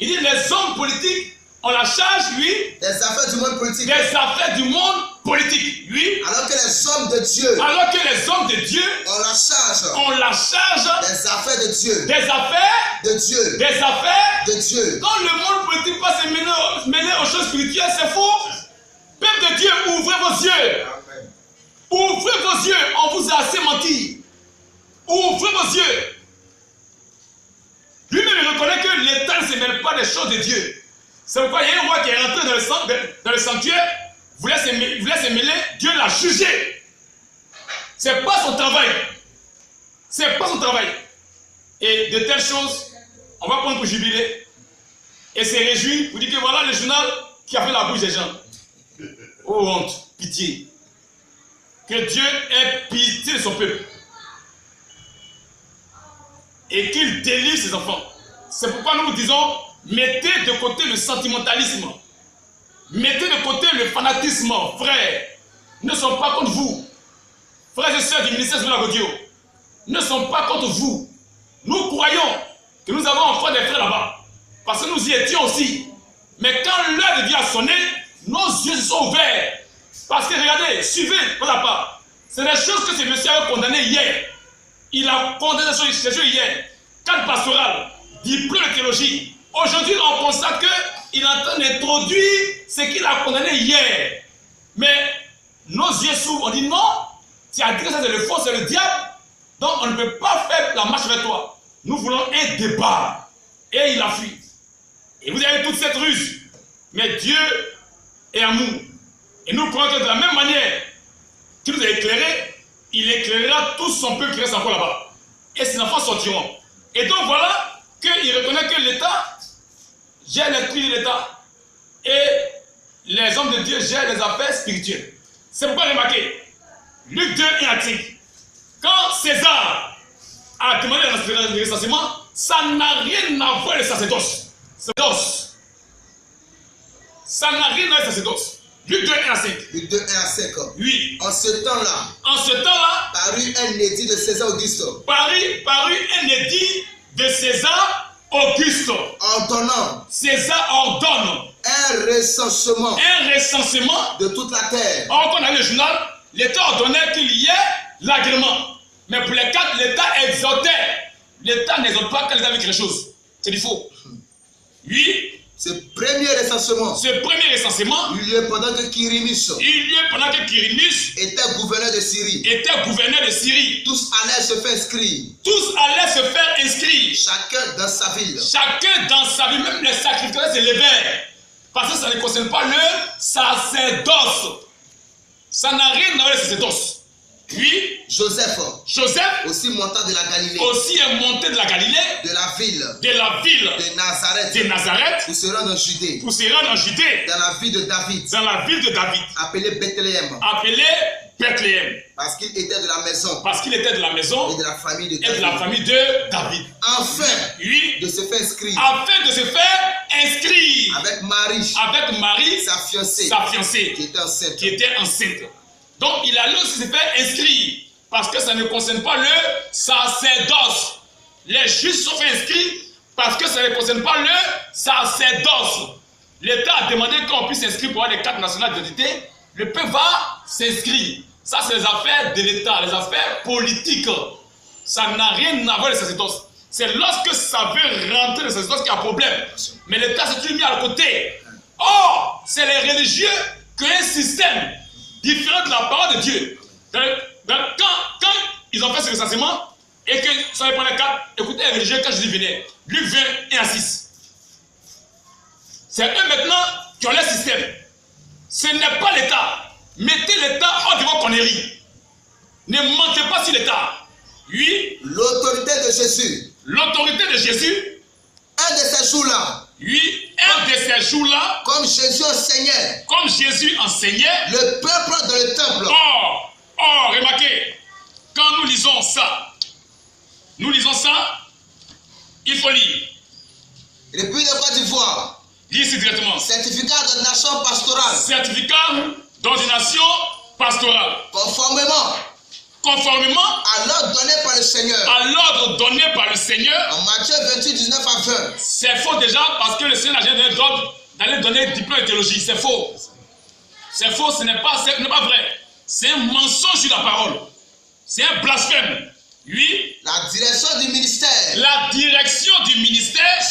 Il dit les hommes politiques, on la charge, oui. Les affaires du monde politique. Les affaires du monde politique, oui. Alors que les hommes de Dieu. Alors que les hommes de Dieu. On la charge. On la charge. Des affaires de Dieu. Des affaires de Dieu. Des affaires de Dieu. Quand le monde politique va se mêler aux choses spirituelles, c'est faux. Peuple de Dieu, ouvrez vos yeux. Amen. Ouvrez vos yeux. On vous a assez menti. Ouvrez vos yeux. Lui-même, il reconnaît que l'État ne se mêle pas des choses de Dieu. C'est pourquoi il y a un roi qui est rentré dans le sanctuaire, voulait se mêler, Dieu l'a jugé. C'est pas son travail. C'est pas son travail. Et de telles choses, on va prendre pour jubiler et se réjouir pour dire que voilà le journal qui a fait la bouche des gens. Oh honte, pitié. Que Dieu ait pitié de son peuple. Et qu'il délivre ses enfants. C'est pourquoi nous disons, mettez de côté le sentimentalisme. Mettez de côté le fanatisme, frères. Nous ne sommes pas contre vous. Frères et sœurs du ministère de la Godio, nous ne sommes pas contre vous. Nous croyons que nous avons encore des frères là-bas. Parce que nous y étions aussi. Mais quand l'heure de Dieu a sonné, nos yeux sont ouverts. Parce que regardez, suivez, pas à pas. C'est des choses que ce monsieur a condamné hier. Il a condamné ces choses hier. Cadre pastoral, diplôme de théologie. Aujourd'hui, on constate qu'il est en train d'introduire ce qu'il a condamné hier. Mais nos yeux s'ouvrent, on dit non, tu as dit que ça c'est le faux, c'est le diable. Donc on ne peut pas faire la marche vers toi. Nous voulons un débat. Et il a fui. Et vous avez toute cette ruse. Mais Dieu est amour. Et nous croyons que de la même manière qu'il nous a éclairés, il éclairera tout son peuple qui reste encore là-bas. Et ses enfants sortiront. Et donc voilà qu'il reconnaît que l'État gère l'esprit de l'État. Et les hommes de Dieu gèrent les affaires spirituelles. C'est pourquoi remarquez, Luc 2 et article. Quand César a demandé le recensement, ça n'a rien à voir avec le sacerdoce. Ça n'a rien à voir avec le sacerdoce. Luc 2 et à 5. Luc 2 et à 5. Oui. En ce temps-là. Parut un édit de César Auguste. Parut un édit de César Auguste. Ordonnant. César ordonne. Un recensement. De toute la terre. Or, quand on a le journal, l'État ordonnait qu'il y ait l'agrément. Mais pour les quatre, l'État exhortait. L'État n'exhorte pas quand l'État veut quelque chose. C'est du faux. Oui, Ce premier recensement. Ce premier recensement. Il y a pendant que Quirinius. Était gouverneur de Syrie. Tous allaient se faire inscrire. Chacun dans sa ville. Même les sacrificateurs se levèrent. Parce que ça ne concerne pas le sacerdoce. Ça n'a rien à voir avec le sacerdoce. Puis Joseph aussi monta de la Galilée. Est monté de la Galilée. De la ville. De Nazareth. Pour se rendre en Judée. Dans la ville de David. Appelé Bethléem. Parce qu'il était de la maison. Et de la famille de David. Afin de se faire inscrire. Avec Marie. Sa fiancée. Qui était enceinte. Donc il allait aussi se faire inscrire. Parce que ça ne concerne pas le sacerdoce. Les juifs sont fait inscrits parce que ça ne concerne pas le sacerdoce. L'État a demandé qu'on puisse s'inscrire pour avoir des cartes nationales d'identité. Le peuple va s'inscrire. Ça, c'est les affaires de l'État, les affaires politiques. Ça n'a rien à voir avec le sacerdoce. C'est lorsque ça veut rentrer dans le sacerdoce qu'il y a un problème. Mais l'État s'est toujours mis à côté. Or, c'est les religieux qui ont un système différent de la parole de Dieu. Quand ils ont fait ce recensement et que ça dépend des cartes, écoutez les religieux quand Jésus venait. Luc 20 et à 6. C'est eux maintenant qui ont leur système. Ce n'est pas l'État. Mettez l'État hors de vos conneries. Ne mentez pas sur l'État. Oui. L'autorité de Jésus. Un de ces jours-là. Comme Jésus enseignait. Le peuple dans le temple. Oh, remarquez. Quand nous lisons ça, il faut lire. République de Côte d'Ivoire. Lisez directement. Certificat d'ordination pastorale. Conformément à l'ordre donné par le Seigneur. En Matthieu 28, 19 à 20. C'est faux déjà parce que le Seigneur n'a jamais donné l'ordre d'aller donner diplôme de théologie. C'est faux. Ce n'est pas vrai. C'est un mensonge sur la parole. C'est un blasphème. Oui. La direction du ministère.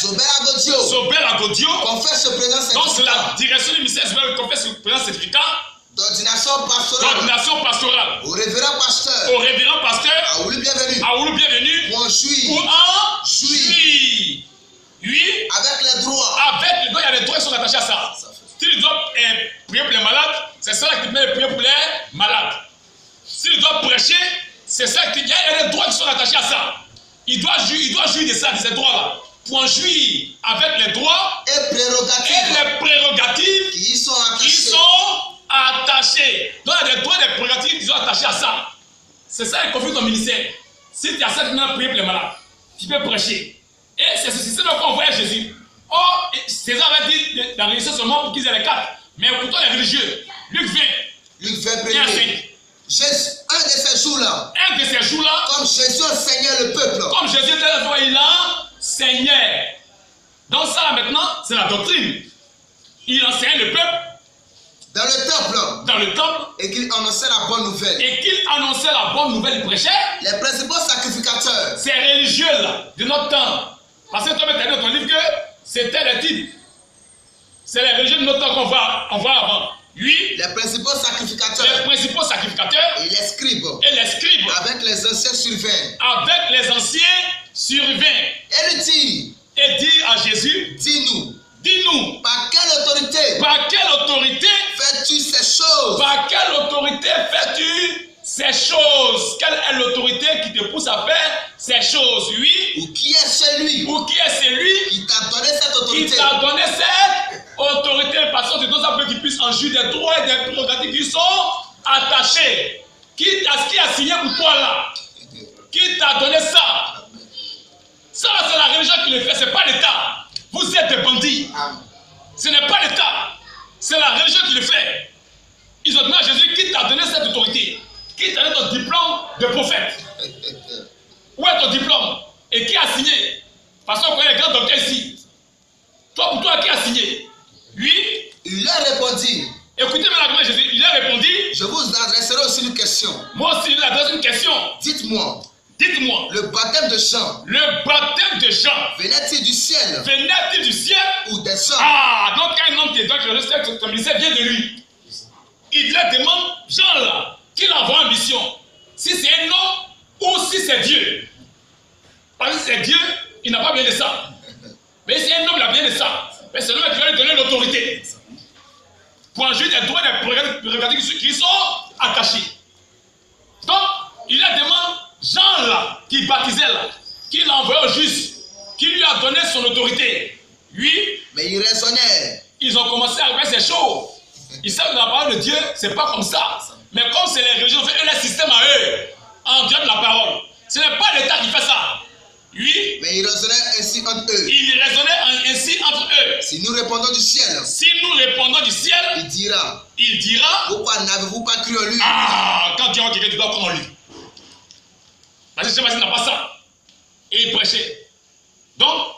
Zobel Agodio. Confesse ce présent certificat. Donc la direction du ministère Zobel confesse ce présent certificat. D'ordination pastorale. Au révérend pasteur. Aoulou bienvenu. Pour en jouir. Oui. Avec les droits. Il y a les droits qui sont attachés à ça. Si tu dois prier pour les malades, c'est ça qui te met prier pour les malades. Si tu dois prêcher, c'est ça qu'il y a les droits qui sont attachés à ça. Il doit jouir de ça, de ces droits-là. Pour en jouir avec les droits et les prérogatives qui y sont attachés. Donc il y a des droits et des prérogatives qui sont attachés à ça. C'est ça le conflit dans le ministère. Si tu as ça, tu peux prier pour les malades. Tu peux prêcher. Et c'est ce système qu'on voit à Jésus. Or, César avait dit dans la religion seulement pour qu'ils aient les cartes. Mais écoutons les religieux. Luc 20. Un de ces jours-là. Comme Jésus enseignait le peuple. Il enseignait. Donc ça là maintenant, c'est la doctrine. Il enseignait le peuple. Dans le temple. Et qu'il annonçait la bonne nouvelle. Il prêchait. Les principaux sacrificateurs. Ces religieux là, de notre temps. Parce que toi, tu as dit dans ton livre que c'était les types. C'est les religieux de notre temps qu'on voit avant. Oui. Les principaux sacrificateurs. Et les scribes. Avec les anciens surveillants. Et dit à Jésus. Dis-nous. Par quelle autorité fais-tu ces choses? Quelle est l'autorité qui te pousse à faire ces choses? Oui. Ou qui est celui qui t'a donné cette autorité? Parce que tu dois savoir qu'il puisse en jouir des droits et des prérogatives qui sont attachés. Qui a signé pour toi là? Qui t'a donné ça? Ça c'est la religion qui le fait, ce n'est pas l'État. Vous êtes des bandits. Ce n'est pas l'État. C'est la religion qui le fait. Ils ont demandé à Jésus, qui t'a donné cette autorité? Qui t'a donné ton diplôme de prophète? Où est ton diplôme? Et qui a signé? Parce qu'on connaît les grands docteurs ici. Pour toi, qui a signé? Oui. Il leur répondit. Écoutez maintenant Jésus, il leur répondit. Je vous adresserai aussi une question. Moi aussi, je vous adresse une question. Dites-moi. Dites-moi. Le baptême de Jean. Le baptême de Jean. Venait-il du ciel? Venait-il du ciel? Ou des hommes? Ah, donc un homme qui est dans le ministère vient de lui. Il leur demande, Jean là, qu'il envoie en mission. Si c'est un homme ou si c'est Dieu. Parce que si c'est Dieu, il n'a pas besoin de ça. Mais si un homme, il a besoin de ça. Mais c'est l'homme qui va lui donner l'autorité. Pour en juger des droits des prérogatives qui sont attachés. Donc, il leur demande, Jean là, qui baptisait là, qu'il a envoyé au juste, qui lui a donné son autorité. Oui. Mais il raisonnait. Ils ont commencé à faire ces choses. Ils savent que la parole de Dieu, c'est pas comme ça. Mais comme c'est les religions, fait leur système à eux, en Dieu de la parole. Ce n'est pas l'État qui fait ça. Oui. Mais il raisonnait ainsi entre eux. Il raisonnait ainsi entre eux. Si nous répondons du ciel. Si nous répondons du ciel. Il dira. Il dira. Pourquoi n'avez-vous pas cru en lui? Ah, quand Dieu a quelqu'un, tu dois croire en lui. Parce que Jean-Baptiste n'a pas ça. Et il prêchait. Donc,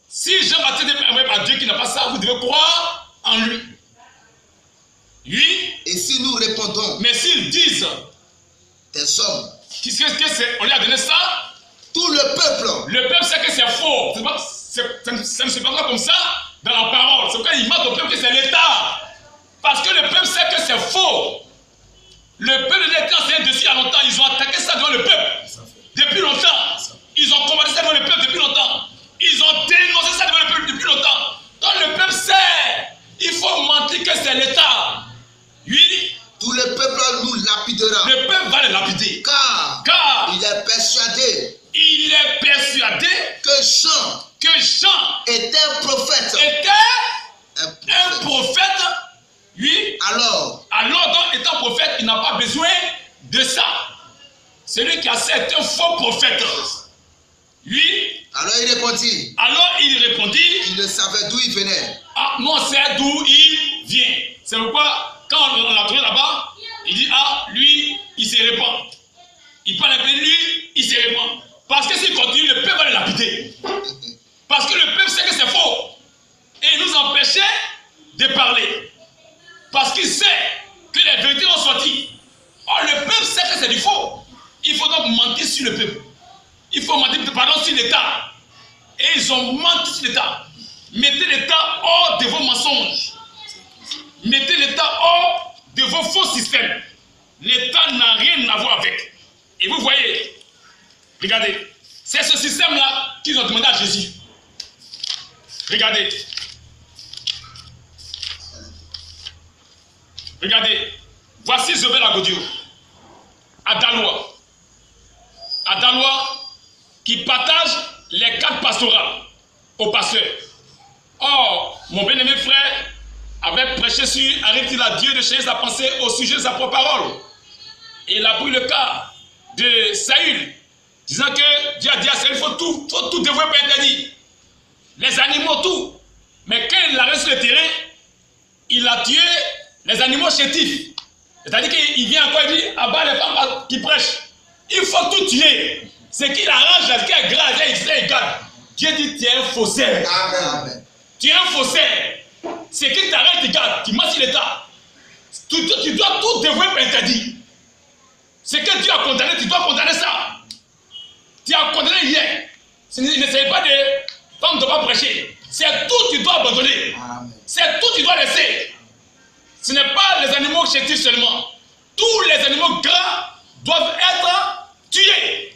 si Jean-Baptiste est à Dieu qui n'a pas ça, vous devez croire en lui. Oui. Et si nous répondons. Mais s'ils disent. Des hommes. Qu'est-ce que c'est? On lui a donné ça. Tout le peuple. Le peuple sait que c'est faux. Ça ne se passe pas comme ça dans la parole. C'est pourquoi il montre au peuple que c'est l'État. Parce que le peuple sait que c'est faux. Le peuple était enseigné dessus il y a longtemps. Ils ont attaqué ça devant le peuple. Depuis longtemps. Ils ont combattu ça devant le peuple depuis longtemps. Ils ont dénoncé ça devant le peuple depuis longtemps. Donc le peuple sait. Il faut mentir que c'est l'État. Oui. Tout le peuple nous lapidera. Le peuple va le lapider. Car il est persuadé. Il est persuadé que Jean était un prophète. Un prophète. Oui. Alors donc, étant prophète, il n'a pas besoin de ça. Celui qui a c'est un faux prophète. Oui. Alors il répondit. Il ne savait d'où il venait. Ah, non, c'est d'où il vient. C'est pourquoi, quand on l'a trouvé là-bas, il dit, ah, lui, il se répand. Il parle un peu de lui, il se répand. Parce que s'il continue, le peuple va le lapider. Parce que le peuple sait que c'est faux. Et il nous empêchait de parler. Parce qu'il sait que les vérités vont sortir. Or, le peuple sait que c'est du faux. Il faut donc mentir sur le peuple. Il faut mentir, pardon, sur l'État. Et ils ont menti sur l'État. Mettez l'État hors de vos mensonges. Mettez l'État hors de vos faux systèmes. L'État n'a rien à voir avec. Et vous voyez, regardez, c'est ce système-là qu'ils ont demandé à Jésus. Regardez. Regardez. Voici Zobel Agodio. À Dalois. À Dalois, qui partage les 4 pastorales aux pasteurs. Or, mon bien-aimé frère avait prêché sur arrêter la Dieu de changer sa pensée au sujet de sa propre parole. Et il a pris le cas de Saül, disant que Dieu a dit à Saül, il faut tout dévouer pour interdire. Les animaux, tout. Mais quand il arrive sur le terrain, il a tué les animaux chétifs. C'est-à-dire qu'il vient encore et dit, abat les femmes qui prêchent. Il faut tout tuer. Ce qu'il arrange, ce qui est grave, il garde. Dieu dit, tu es un faussaire. Amen. Tu es un faussaire. Ce qui t'arrête, tu gardes. Tu masses l'État. Tu dois tout dévouer pour interdire. Ce que Dieu a condamné, tu dois condamner ça. Tu as condamné hier. N'essaye pas de femmes de ne pas prêcher. C'est tout tu dois abandonner. C'est tout tu dois laisser. Ce n'est pas les animaux chétifs seulement. Tous les animaux gras doivent être tués.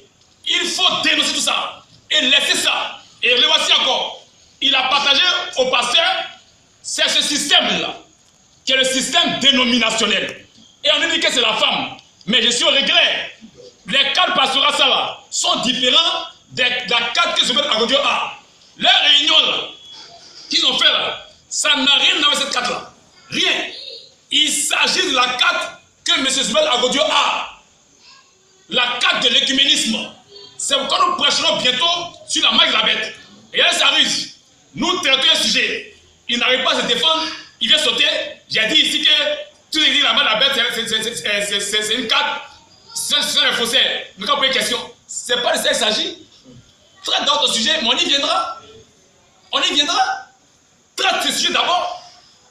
Il faut dénoncer tout ça. Et laisser ça. Et le voici encore. Il a partagé au pasteur, c'est ce système-là, qui est le système dénominationnel. Et on dit que c'est la femme. Mais je suis au regret. Les 4 pastorats, ça là, sont différents de la 4 que Zobel Agodio a. Les réunions là, qu'ils ont fait là, ça n'a rien à voir avec cette 4 là. Rien. Il s'agit de la 4 que M. Zobel Agodio a. La 4 de l'écuménisme. C'est pourquoi nous prêcherons bientôt sur la marque de la bête. Et là, ça arrive. Nous traitons un sujet. Il n'arrive pas à se défendre. Il vient sauter. J'ai dit ici que tout est dit la marque de la bête, c'est une 4. C'est un faussaire. Mais quand on pose une question, c'est pas de ça qu'il s'agit. Traite d'autres sujets, mais on y viendra. On y viendra. Traite ce sujet d'abord.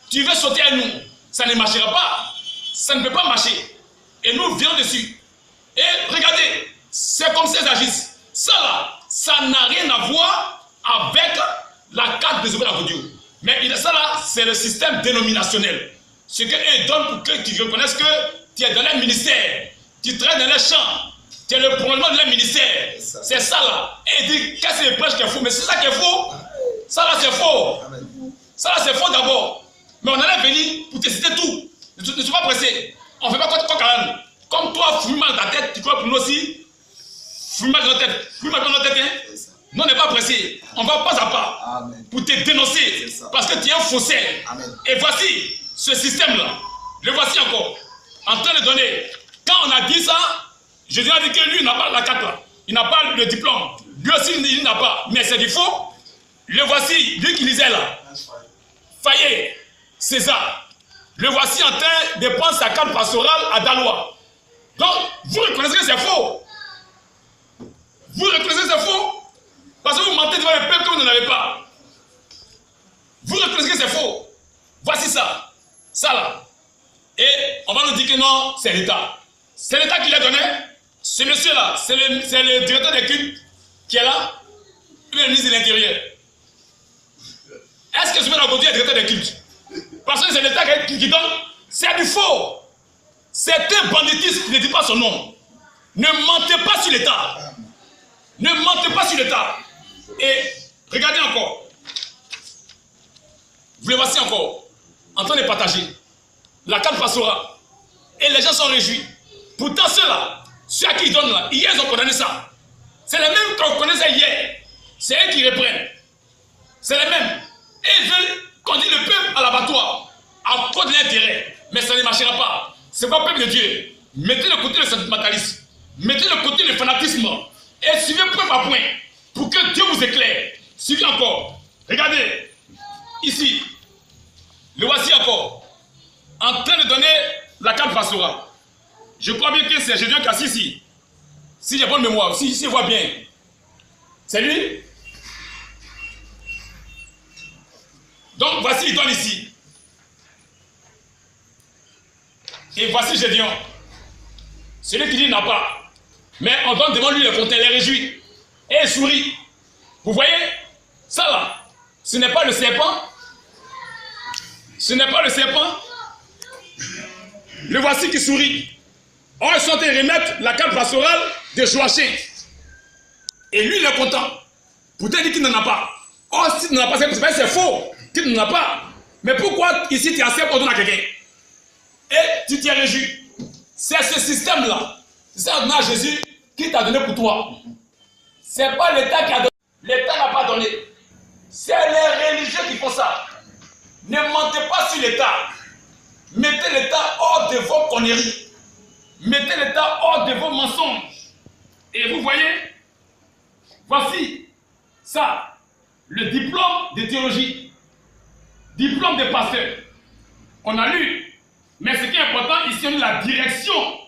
Tu veux sauter à nous. Ça ne marchera pas. Ça ne peut pas marcher. Et nous venons dessus. Et regardez, C'est comme ça qu'ils agissent. Ça là, ça n'a rien à voir avec la carte des Obel Agodio. Mais ça là, c'est le système dénominationnel. Ce qu'ils donnent pour que tu reconnaisses que tu es dans leur ministère, tu traînes dans les champs, tu es le prolongement de leur ministère. C'est ça là. Et ils disent que c'est le prêche qui est faux. Mais c'est ça qui est faux. Ça là, c'est faux. Ça là, c'est faux d'abord. Mais on allait venir pour te citer tout. Ne sois pas pressé. On ne fait pas quoi carrément. Comme toi, fume mal dans ta tête, tu crois pour nous aussi. Fume mal dans notre tête. Fume mal dans notre tête. Hein? Nous, on n'est pas pressé. On va pas à pas. Amen. Pour te dénoncer. Parce que tu es un faussaire. Amen. Et voici ce système-là. Le voici encore. En train de donner. Quand on a dit ça, Jésus a dit que lui, il n'a pas la carte là. Il n'a pas le diplôme. Lui aussi, il n'a pas. Mais c'est du faux. Le voici, lui qui lisait là. Fayet, César. Le voici en train de prendre sa carte pastorale à Dalois. Donc, vous reconnaissez que c'est faux. Vous reconnaissez que c'est faux. Parce que vous mentez devant le peuple que vous n'en avez pas. Vous reconnaissez que c'est faux. Voici ça. Ça là. Et on va nous dire que non, c'est l'État. C'est l'État qui l'a donné. Ce monsieur-là, c'est le directeur des cultes qui est là. Le ministre de l'Intérieur. Est-ce que ce monsieur-là est directeur des cultes? Parce que c'est l'État qui donne. C'est du faux. C'est un banditisme qui ne dit pas son nom. Ne mentez pas sur l'État. Ne mentez pas sur l'État. Et regardez encore. Vous le voici encore. En train de partager. La carte passera. Et les gens sont réjouis. Pourtant ceux-là, ceux à qui ils donnent là, hier ils ont condamné ça. C'est les mêmes qu'on connaissait hier. C'est eux qui reprennent. C'est les mêmes. Et ils veulent conduire le peuple à l'abattoir. À cause de l'intérêt. Mais ça ne marchera pas. C'est pas le peuple de Dieu. Mettez de côté le sentimentalisme. Mettez de côté le fanatisme. Et suivez point par point. Pour que Dieu vous éclaire. Suivez encore. Regardez. Ici. Le voici encore. En train de donner la carte pastorale. Je crois bien que c'est Gédéon Kassi ici. Si j'ai bonne mémoire. Si je vois bien. C'est lui. Donc voici, il donne ici. Et voici Gédéon. Celui qui dit n'a pas. Mais on donne devant lui le compte, il est réjoui. Et il sourit. Vous voyez? Ça là, ce n'est pas le serpent. Ce n'est pas le serpent. Le voici qui sourit. On est en train de remettre la carte pastorale de Joachim. Et lui, il est content. Pourtant, il dit qu'il n'en a pas. Oh, si tu n'en as pas, c'est faux. Qu'il n'en a pas. Mais pourquoi ici tu acceptes qu'on donne à quelqu'un? Et tu t'y réjouis. C'est ce système-là. C'est ça à Jésus qui t'a donné pour toi. C'est pas l'État qui a donné. L'État n'a pas donné. C'est les religieux qui font ça. Ne mentez pas sur l'État. Mettez l'État hors de vos conneries. Mettez l'État hors de vos mensonges. Et vous voyez, voici ça, le diplôme de théologie, diplôme de pasteur. On a lu, mais ce qui est important ici, c'est la direction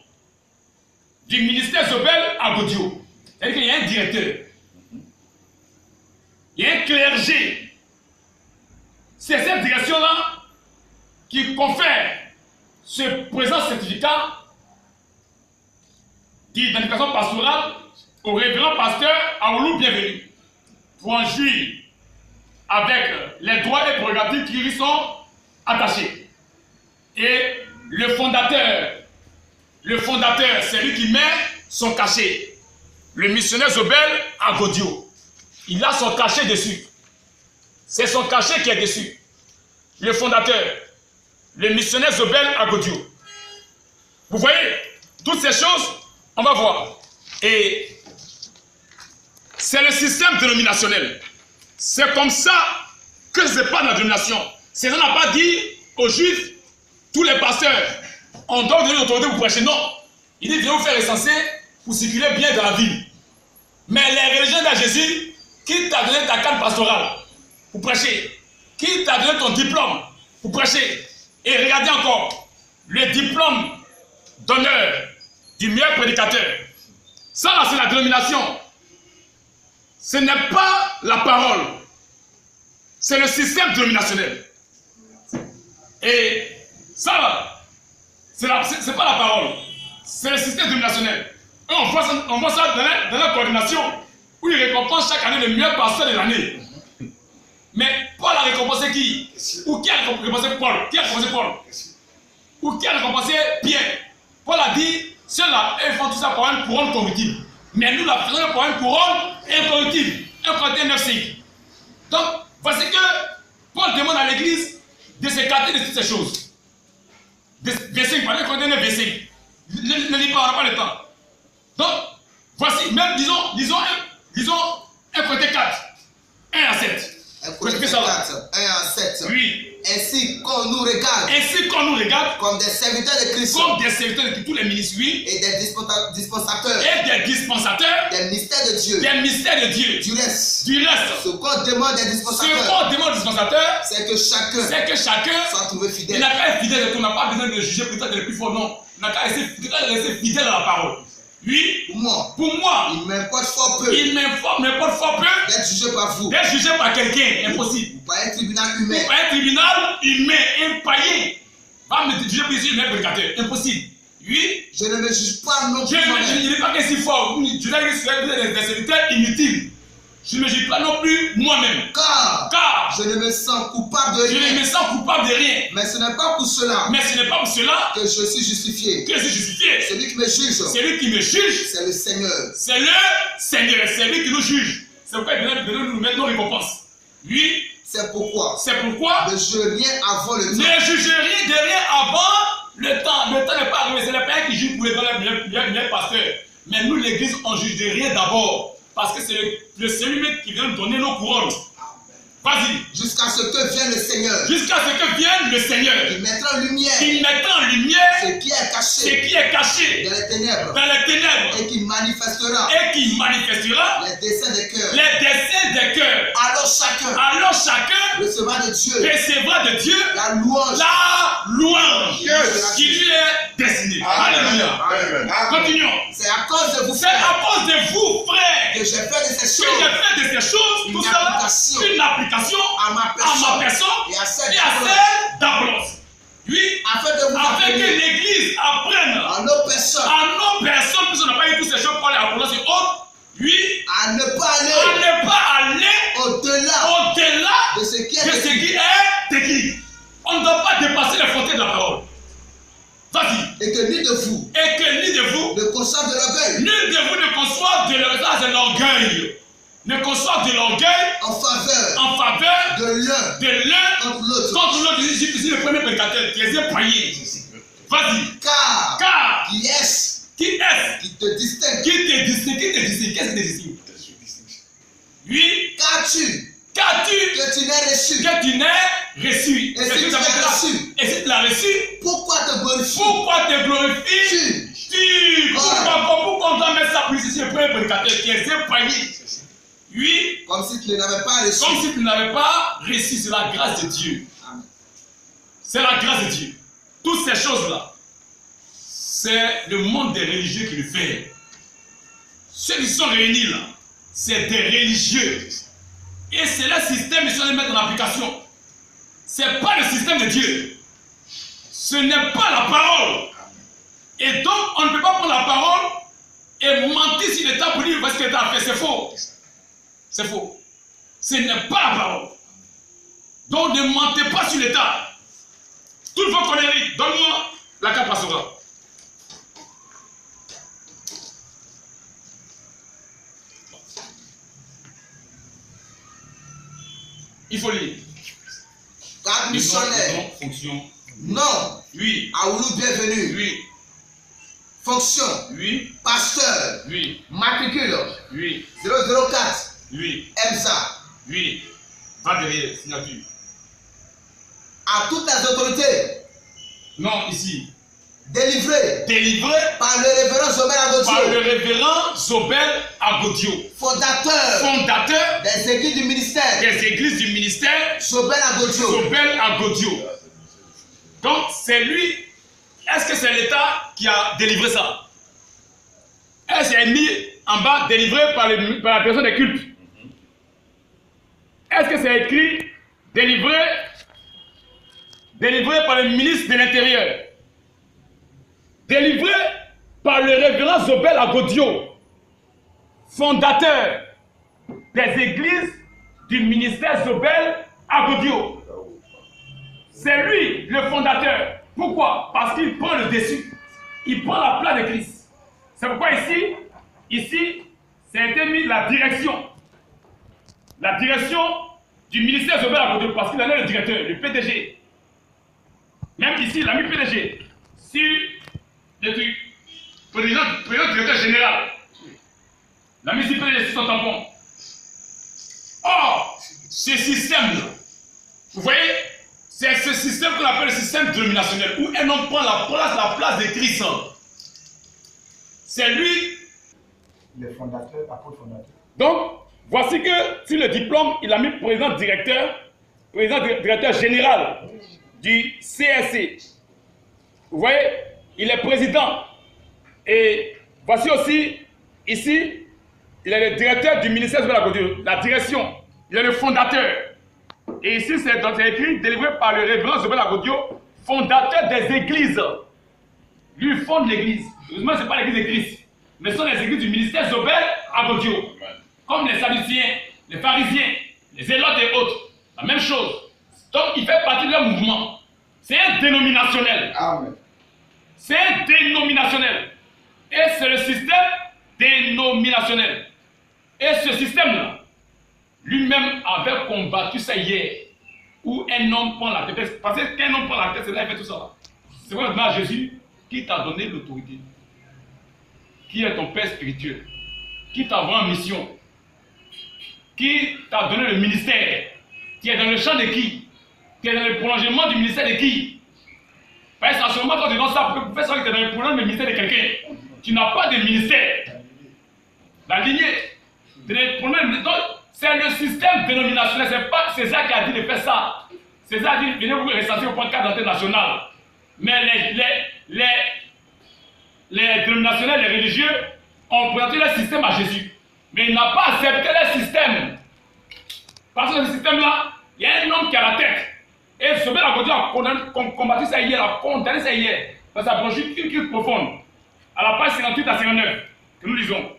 du ministère Zobel Agodio. C'est-à-dire qu'il y a un directeur, il y a un clergé. C'est cette direction-là qui confère ce présent certificat d'identification pastorale au révérend pasteur Aoulou Bienvenu pour en jouir avec les droits et prérogatives qui lui sont attachés. Et le fondateur, c'est lui qui met son cachet. Le missionnaire Zobel Agodio, il a son cachet dessus. C'est son cachet qui est dessus. Le fondateur, le missionnaire Zobel Agodio. Vous voyez, toutes ces choses, on va voir. Et c'est le système dénominationnel. C'est comme ça que c'est pas la dénomination. C'est ça n'a pas dit aux Juifs, tous les pasteurs, on doit donner l'autorité pour prêcher. Non. Il dit, viens vous faire recenser pour circuler bien dans la ville. Mais les religions de Jésus, qui t'a donné ta carte pastorale pour prêcher? Qui t'a donné ton diplôme pour prêcher? Et regardez encore, le diplôme d'honneur du meilleur prédicateur. Ça là, c'est la dénomination. Ce n'est pas la parole. C'est le système dénominationnel. Et ça là, c'est pas la parole. C'est le système dénominationnel. On voit ça dans la coordination où il récompense chaque année le meilleur pasteur de l'année. Mais Paul a récompensé qui? Ou qui a récompensé Paul? Qui a récompensé Paul? Ou qui a récompensé Pierre? Paul a dit, ceux-là, ils font tout ça pour une couronne corruptible. Mais nous, la faisons pour une couronne incorruptible. 1 Corinthiens 9:5. Donc, voici que Paul demande à l'église de s'écarter de toutes ces choses. Verset 5, 1 Corinthiens 9:5. Ne lis pas, on n'a pas le temps. Donc, voici, même disons 1 Corinthiens 4, 1 à 7. 1 Corinthiens 4, 1 à 7. Oui. Ainsi qu'on nous regarde. Ainsi qu'on nous regarde. Comme des serviteurs de Christ. Comme des serviteurs de tous les ministres, oui. Et des dispensateurs. Et des dispensateurs. Des mystères de Dieu. Des mystères de Dieu. Du reste. Ce qu'on demande des dispensateurs. Ce qu'on demande des dispensateurs. C'est que chacun. Soit trouvé fidèle. Il n'a qu'à être fidèle. On n'a pas besoin de juger peut-être le plus fort, non. On n'a qu'à rester fidèle à la parole. Oui. Pour moi. Il m'importe fort peu. M'importe fort peu. D'être jugé par vous. D'être jugé par quelqu'un. Impossible. Ou par un tribunal humain. Ou par un tribunal humain. Un païen. Va me juger pour ici, un prédicateur. Impossible. Oui. Je ne me juge pas non plus. Je ne dis pas que c'est fort. Je dis que c'est des serviteurs inutiles. Je ne me juge pas non plus moi-même. Car je ne me sens coupable de rien. Je ne me sens coupable de rien. Mais ce n'est pas pour cela. Que je suis justifié. Celui qui me juge. C'est le Seigneur. C'est le Seigneur. C'est lui qui nous juge. C'est pourquoi il vient de nous mettre nos récompenses. Oui. C'est pourquoi. Ne juge rien avant le temps. Ne juge rien de rien avant le temps. Le temps n'est pas arrivé. C'est le Père qui juge pour les meilleurs pasteurs. Mais nous, l'Église, on juge de rien d'abord. Parce que c'est le Seigneur qui vient nous donner nos couronnes. Vas-y. Jusqu'à ce que vienne le Seigneur. Il mettra en lumière. Ce qui est caché. Dans les ténèbres. Et qui manifestera. Les desseins des cœurs. Alors chacun. Recevra de Dieu. La louange. Qui lui est destinée. Alléluia. Continuons. C'est à cause de vous, frères. Que j'ai fait de ces choses. Tout ça. Une application à ma personne et à celle d'Apollos. Oui, afin que l'Église apprenne à nos personnes, puisqu'on n'a pas eu toutes ces choses pour les Apollos et autres, oui, à ne pas aller au-delà de ce qui est écrit. On ne doit pas dépasser les frontières de la parole. Vas-y. Et que ni de vous ne conçoive de l'orgueil. Nul de vous ne conçoive de l'orgueil. Ne conçoit de l'orgueil en faveur de l'un contre l'autre. Ici, le premier prédicateur qui est un païen. Vas-y. Car qui est-ce qui te distingue? Qu'est-ce qui te distingue? Oui. Qu'as-tu que tu n'aies reçu? Et si tu l'as reçu, pourquoi te glorifies? Pourquoi on doit mettre ça plus ici, le premier prédicateur qui est un païen? Oui. Comme si tu ne l'avais pas reçu. C'est la grâce de Dieu. Amen. C'est la grâce de Dieu. Toutes ces choses-là, c'est le monde des religieux qui le fait. Ceux qui sont réunis là, c'est des religieux. Et c'est le système qu'ils sont de mettre en application. Ce n'est pas le système de Dieu. Ce n'est pas la parole. Et donc, on ne peut pas prendre la parole et mentir sur l'État pour dire ce que l'État a fait. C'est faux. C'est faux. Ce n'est pas la parole. Donc ne mentez pas sur l'État. Tout vos conneries. Donne-moi la carte pastorale. Il faut lire. Carte missionnaire. Fonction. Non. Oui. Aoulou bienvenue. Oui. Fonction. Oui. Pasteur. Oui. Matricule. Oui. 004. Oui. EMSA. Oui. Va derrière, signature. À toutes les autorités. Non, ici. Délivré par le révérend Zobel Agodio. Fondateur des églises du ministère. Zobel Agodio. Donc c'est lui. Est-ce que c'est l'État qui a délivré ça? Est-ce qu'il est mis en bas délivré par la personne des cultes? Est-ce que c'est écrit délivré par le ministre de l'Intérieur? Délivré par le révérend Zobel Agodio, fondateur des églises du ministère Zobel Agodio. C'est lui le fondateur. Pourquoi? Parce qu'il prend le dessus. Il prend la place de Christ. C'est pourquoi ici, ça a été mis la direction. La direction du ministère Zobel Agodio, parce qu'il en est le directeur, le PDG. Même ici, il a mis PDG. Sur le truc, président directeur général. La mise ici PDG sur son tampon. Or, ce système-là, vous voyez, c'est ce système qu'on appelle le système dénominationnel, où un homme prend la place de Christ. C'est lui. Le fondateur, apôtre fondateur. Donc, voici que sur le diplôme, il a mis président directeur général du CSC. Vous voyez, il est président. Et voici aussi, ici, il est le directeur du ministère de la direction. Il est le fondateur. Et ici, c'est écrit, délivré par le révérend Zobel Agodio, fondateur des églises. Lui, il fonde l'église. Heureusement, ce n'est pas l'église de Christ, mais ce sont les églises du ministère Zobel Agodio. Comme les Sadduciens, les pharisiens, les zélotes et autres. La même chose. Donc, il fait partie de leur mouvement. C'est un dénominationnel. Amen. C'est un dénominationnel. Et c'est le système dénominationnel. Et ce système-là, lui-même avait combattu ça hier. Où un homme prend la tête. Parce qu'un homme prend la tête, c'est là qu'il fait tout ça. C'est vrai, à Jésus, qui t'a donné l'autorité. Qui est ton Père spirituel. Qui t'a envoyé en mission. Qui t'a donné le ministère. Qui est dans le champ de qui? Qui est dans le prolongement du ministère de qui? Parce que seulement quand tu donnes ça, pour faire ça que tu es dans le prolongement du ministère de quelqu'un. Tu n'as pas de ministère. La lignée. C'est le système dénominationnel. C'est pas César qui a dit de faire ça. César a dit, venez vous recenser au point de cadre national. Mais les dénominationnels, les religieux, ont présenté leur système à Jésus. Mais il n'a pas accepté leur système. Parce que ce système-là, il y a un homme qui a la tête. Et Zobel Agodio a combattu ça hier, a condamné ça hier. Dans sa brochure une crise profonde. À la page 58 à 59, que nous lisons.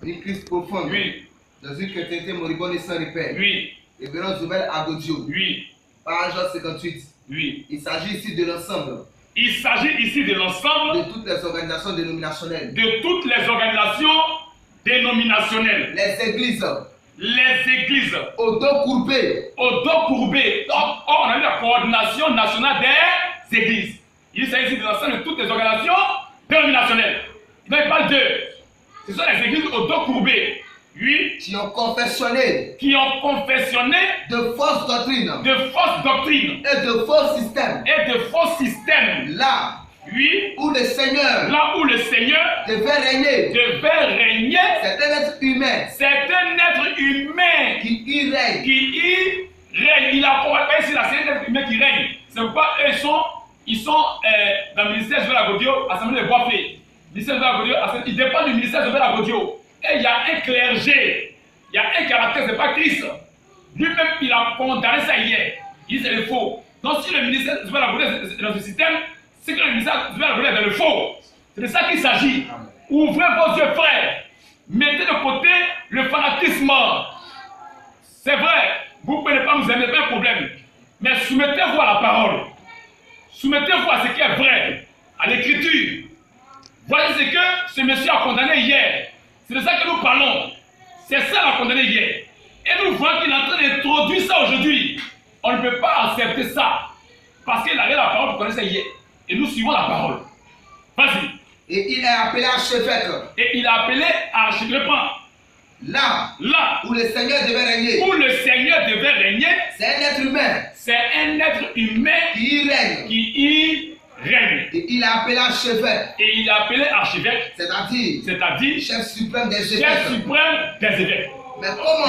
Une crise profonde. Oui. Dans une chrétienté moribonde et sans repère. Oui. Révérend Zobel Agodio. Oui. Page 58. Oui. Il s'agit ici de l'ensemble. Il s'agit ici de l'ensemble de toutes les organisations dénominationnelles. De toutes les organisations dénominationnelles. Les églises. Les églises. Au dos courbé. Au dos courbé. Donc, on a eu la coordination nationale des églises. Il s'agit ici de l'ensemble de toutes les organisations dénominationnelles. Donc, il parle d'eux. Ce sont les églises au dos courbé. Oui. Qui ont confessionné. Qui ont confessionné. De fausses doctrines. De fausses doctrines. Et de faux systèmes. Et de faux systèmes. Là. Oui. Où le Seigneur. Là où le Seigneur. Devait régner. Devait régner. C'est un être humain. C'est un être humain. Qui y règne. Qui y règne. Il a combattu ici là, c'est un être humain qui règne. C'est pourquoi eux ils sont dans le ministère Zobel Agodio, Assemblée de Bois-Fée. Ministère Zobel Agodio, il dépend du ministère Zobel Agodio. Et il y a un clergé, il y a un caractère, c'est pas Christ. Lui-même, il a condamné ça hier. Il dit c'est le faux. Donc si le ministère Zobel Agodio est dans ce système, c'est que le ministère Zobel Agodio est dans le faux. C'est de ça qu'il s'agit. Ouvrez vos yeux, frères. Mettez de côté le fanatisme. C'est vrai, vous ne pouvez pas nous aimer, pas un problème. Mais soumettez-vous à la parole. Soumettez-vous à ce qui est vrai, à l'écriture. Voyez ce que ce monsieur a condamné hier. C'est de ça que nous parlons. C'est ça qu'il a condamné hier. Et nous voyons qu'il est en train d'introduire ça aujourd'hui. On ne peut pas accepter ça. Parce qu'il a la parole pour connaître ça hier. Et nous suivons la parole. Vas-y. Et il est appelé archevêque. Et il a appelé archevêque. Là où le Seigneur devait régner. Où le Seigneur devait régner. C'est un être humain. C'est un être humain qui y règne. Qui y règne. Et il a appelé archevêque. Et il a appelé archevêque. C'est-à-dire chef suprême des évêques. Chef suprême des évêques. Mais comment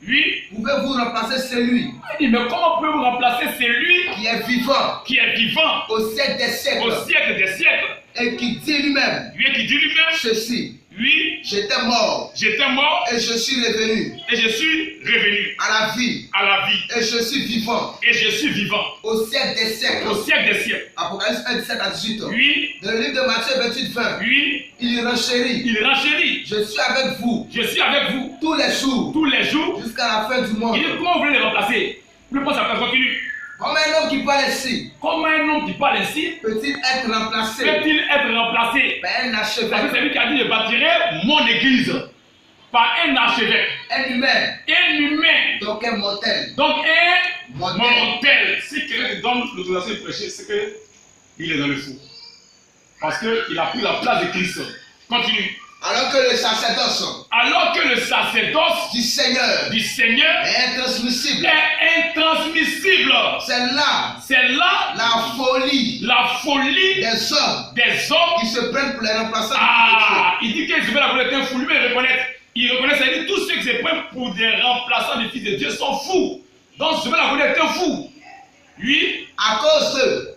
oui. Pouvez-vous remplacer celui? Il dit, mais comment pouvez-vous remplacer celui qui est vivant? Qui est vivant au siècle des siècles. Au siècle des siècles. Et qui dit lui-même. Lui qui dit lui-même. Ceci. Oui. J'étais mort. J'étais mort. Et je suis revenu. Et je suis revenu. À la vie. À la vie. Et je suis vivant. Et je suis vivant. Au siècle des siècles. Au siècle des siècles. Apocalypse 1, 17 à 18. Oui. Dans le livre de Matthieu 28, 20. Oui. Il renchérit. Il renchérit. Je suis avec vous. Je suis avec vous. Tous les jours. Tous les jours. Jusqu'à la fin du monde. Il dit comment vous voulez les remplacer? Le point ça continue. Comme un homme qui parle ainsi. Comme un homme qui parle ainsi. Peut-il être remplacé? Peut-il être remplacé? Par un archevêque. Parce que c'est lui qui a dit je bâtirai mon église. Par un archevêque. Un humain. Un humain. Donc un mortel. Donc un mortel. Si quelqu'un te donne l'autorisation de prêcher, c'est qu'il est dans le fou. Parce qu'il a pris la place de Christ. Continue. Alors que le sacerdoce. Alors que le sacerdoce du Seigneur. Est intransmissible. C'est là. La folie. Des hommes. Qui se prennent pour les remplaçants. Il dit qu'ils veulent être un fou. Lui, il reconnaît. Il reconnaît, ça dit tous ceux qui se prennent pour des remplaçants des fils de Dieu sont fous. Donc, ce veut être un fou. Oui. À cause de.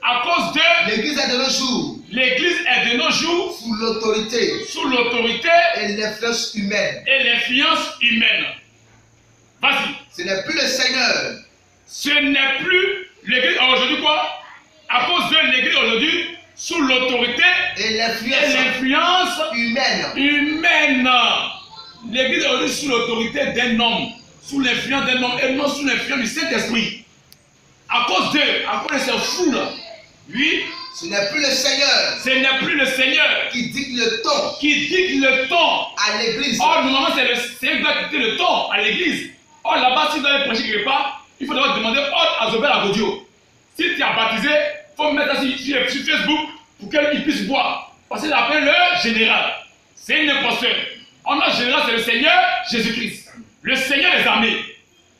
L'église est de nos jours. L'église est de nos jours. Sous l'autorité. Et l'influence humaine. Vas-y. Ce n'est plus le Seigneur. Ce n'est plus l'église aujourd'hui quoi? À cause de l'église aujourd'hui, sous l'autorité et l'influence humaine. L'église aujourd'hui sous l'autorité d'un homme, sous l'influence d'un homme et non sous l'influence du Saint-Esprit. À cause de ces fous là. Oui. Ce n'est plus le Seigneur. Qui dicte le ton. À l'église. Or, normalement, c'est le Seigneur qui doit dicter le ton à l'église. Or, là-bas, si tu dois prêcher quelque part, il faut d'abord demander ordre à Zobel Agodio. Si tu as baptisé, il faut mettre ça sur Facebook pour qu'il puisse voir. Parce qu'il appelle le général. C'est un imposteur. En notre général, c'est le Seigneur Jésus-Christ. Le Seigneur des armées.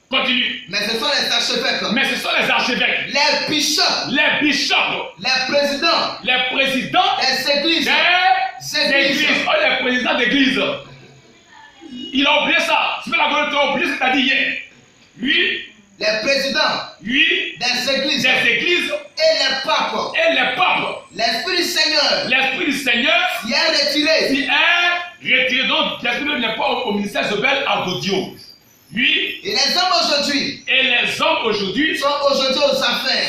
Continue. Mais ce sont les archevêques. Les bishops. Les présidents. Des églises. Oh, les présidents d'église. Il a oublié ça. Tu peux la oublié ce que tu as dit hier. Oui. Les présidents. Oui. Des églises. Et les papes. L'Esprit du Seigneur. S'y est retiré. Donc, l'Esprit n'est pas au ministère Zobel Agodio. Oui. Et les hommes aujourd'hui. Sont aujourd'hui aux affaires.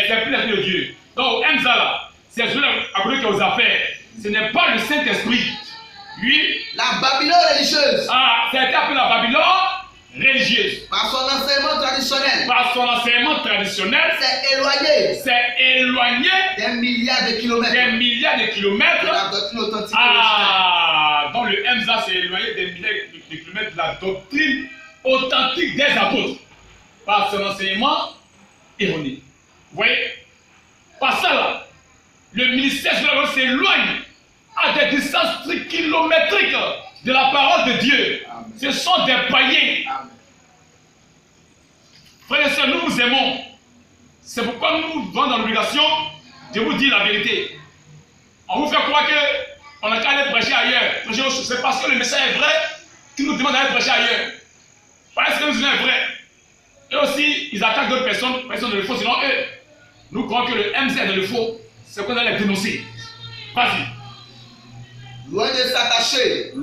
C'est plus l'Esprit de Dieu. Donc, Mzala, c'est celui qui est aux affaires. Ce n'est pas le Saint-Esprit. Oui. La Babylone religieuse. Ça a été appelé la Babylone religieuse. Par son enseignement traditionnel. C'est éloigné. Des milliards de kilomètres. De la doctrine authentique. Donc le MZA s'est éloigné des milliers de kilomètres de la doctrine authentique des apôtres. Par son enseignement erroné. Vous voyez? Par ça là, le ministère s'éloigne à des distances kilométriques de la parole de Dieu. Amen. Ce sont des païens. Amen. Frères et sœurs, nous vous aimons. C'est pourquoi nous nous donnons dans l'obligation de vous dire la vérité. On vous fait croire qu'on n'a qu'à aller prêcher ailleurs. C'est parce que le message est vrai qu'ils nous demandent d'aller prêcher ailleurs. Parce que le message est vrai. Et aussi, ils attaquent d'autres personnes dans le faux, sinon eux. Nous croyons que le MZ est dans le faux. C'est qu'on doit les dénoncer. Vas-y. Loin de s'attacher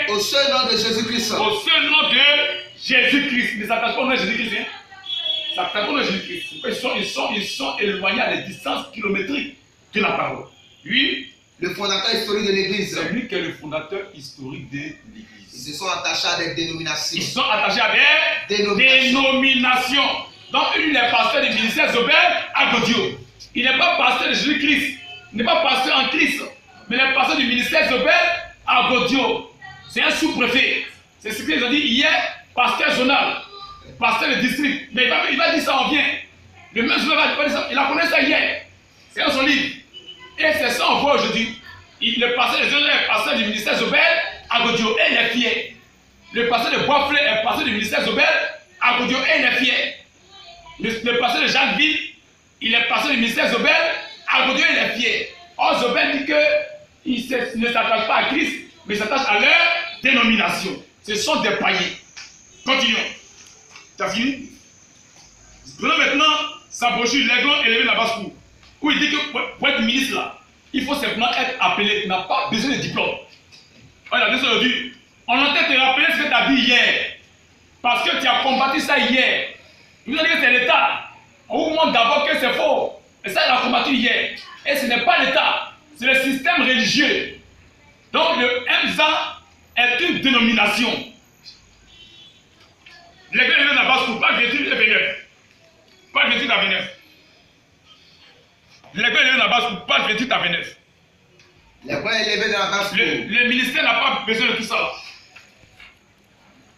au seul nom de Jésus-Christ. Ne s'attache pas au nom de Jésus-Christ. S'attache au nom de Jésus-Christ. Ils sont éloignés à des distances kilométriques de la parole. Oui. Le fondateur historique de l'Église. C'est lui qui est le fondateur historique de l'Église. Ils se sont attachés à des dénominations. Donc, lui, il est pasteur du ministère Zobel Agodio. Il n'est pas pasteur de Jésus-Christ. Il n'est pas pasteur en Christ. Mais le pasteur du ministère Zobel Agodio. C'est un sous-préfet. C'est ce qu'ils ont dit hier, pasteur zonal, pasteur de district. Mais il va dire ça en vient. Le même jour, il a connu ça hier. C'est dans son livre. Et c'est ça on voit aujourd'hui. Le pasteur du ministère Zobel Agodio, et il est fier. Le pasteur de Boisflé est pasteur du ministère Zobel Agodio, et il est fier. Le pasteur de Jacquesville, il est pasteur du ministère Zobel Agodio, il est fier. Or, Zobel dit qu'il ne s'attache pas à Christ, mais s'attache à leur dénomination. Ce sont des païens. Continuons. Tu as fini? Prenons maintenant sa brochure, les grands élevés de la basse-cour, où il dit que pour être ministre là, il faut simplement être appelé. Tu n'as pas besoin de diplôme. On a dit aujourd'hui, on entend te rappeler ce que tu as dit hier. Parce que tu as combattu ça hier. Vous avez dit que c'est l'État. On vous montre d'abord que c'est faux. Et ça, il a combattu hier. Et ce n'est pas l'État. C'est le système religieux. Donc le MZA est une dénomination. Les gars, ils n'ont pas page 28 et 29. Page 28 à 29. Les gars, ils n'ont pas page 28 à 29. Les points élevés dans la base. Le ministère n'a pas besoin de tout ça.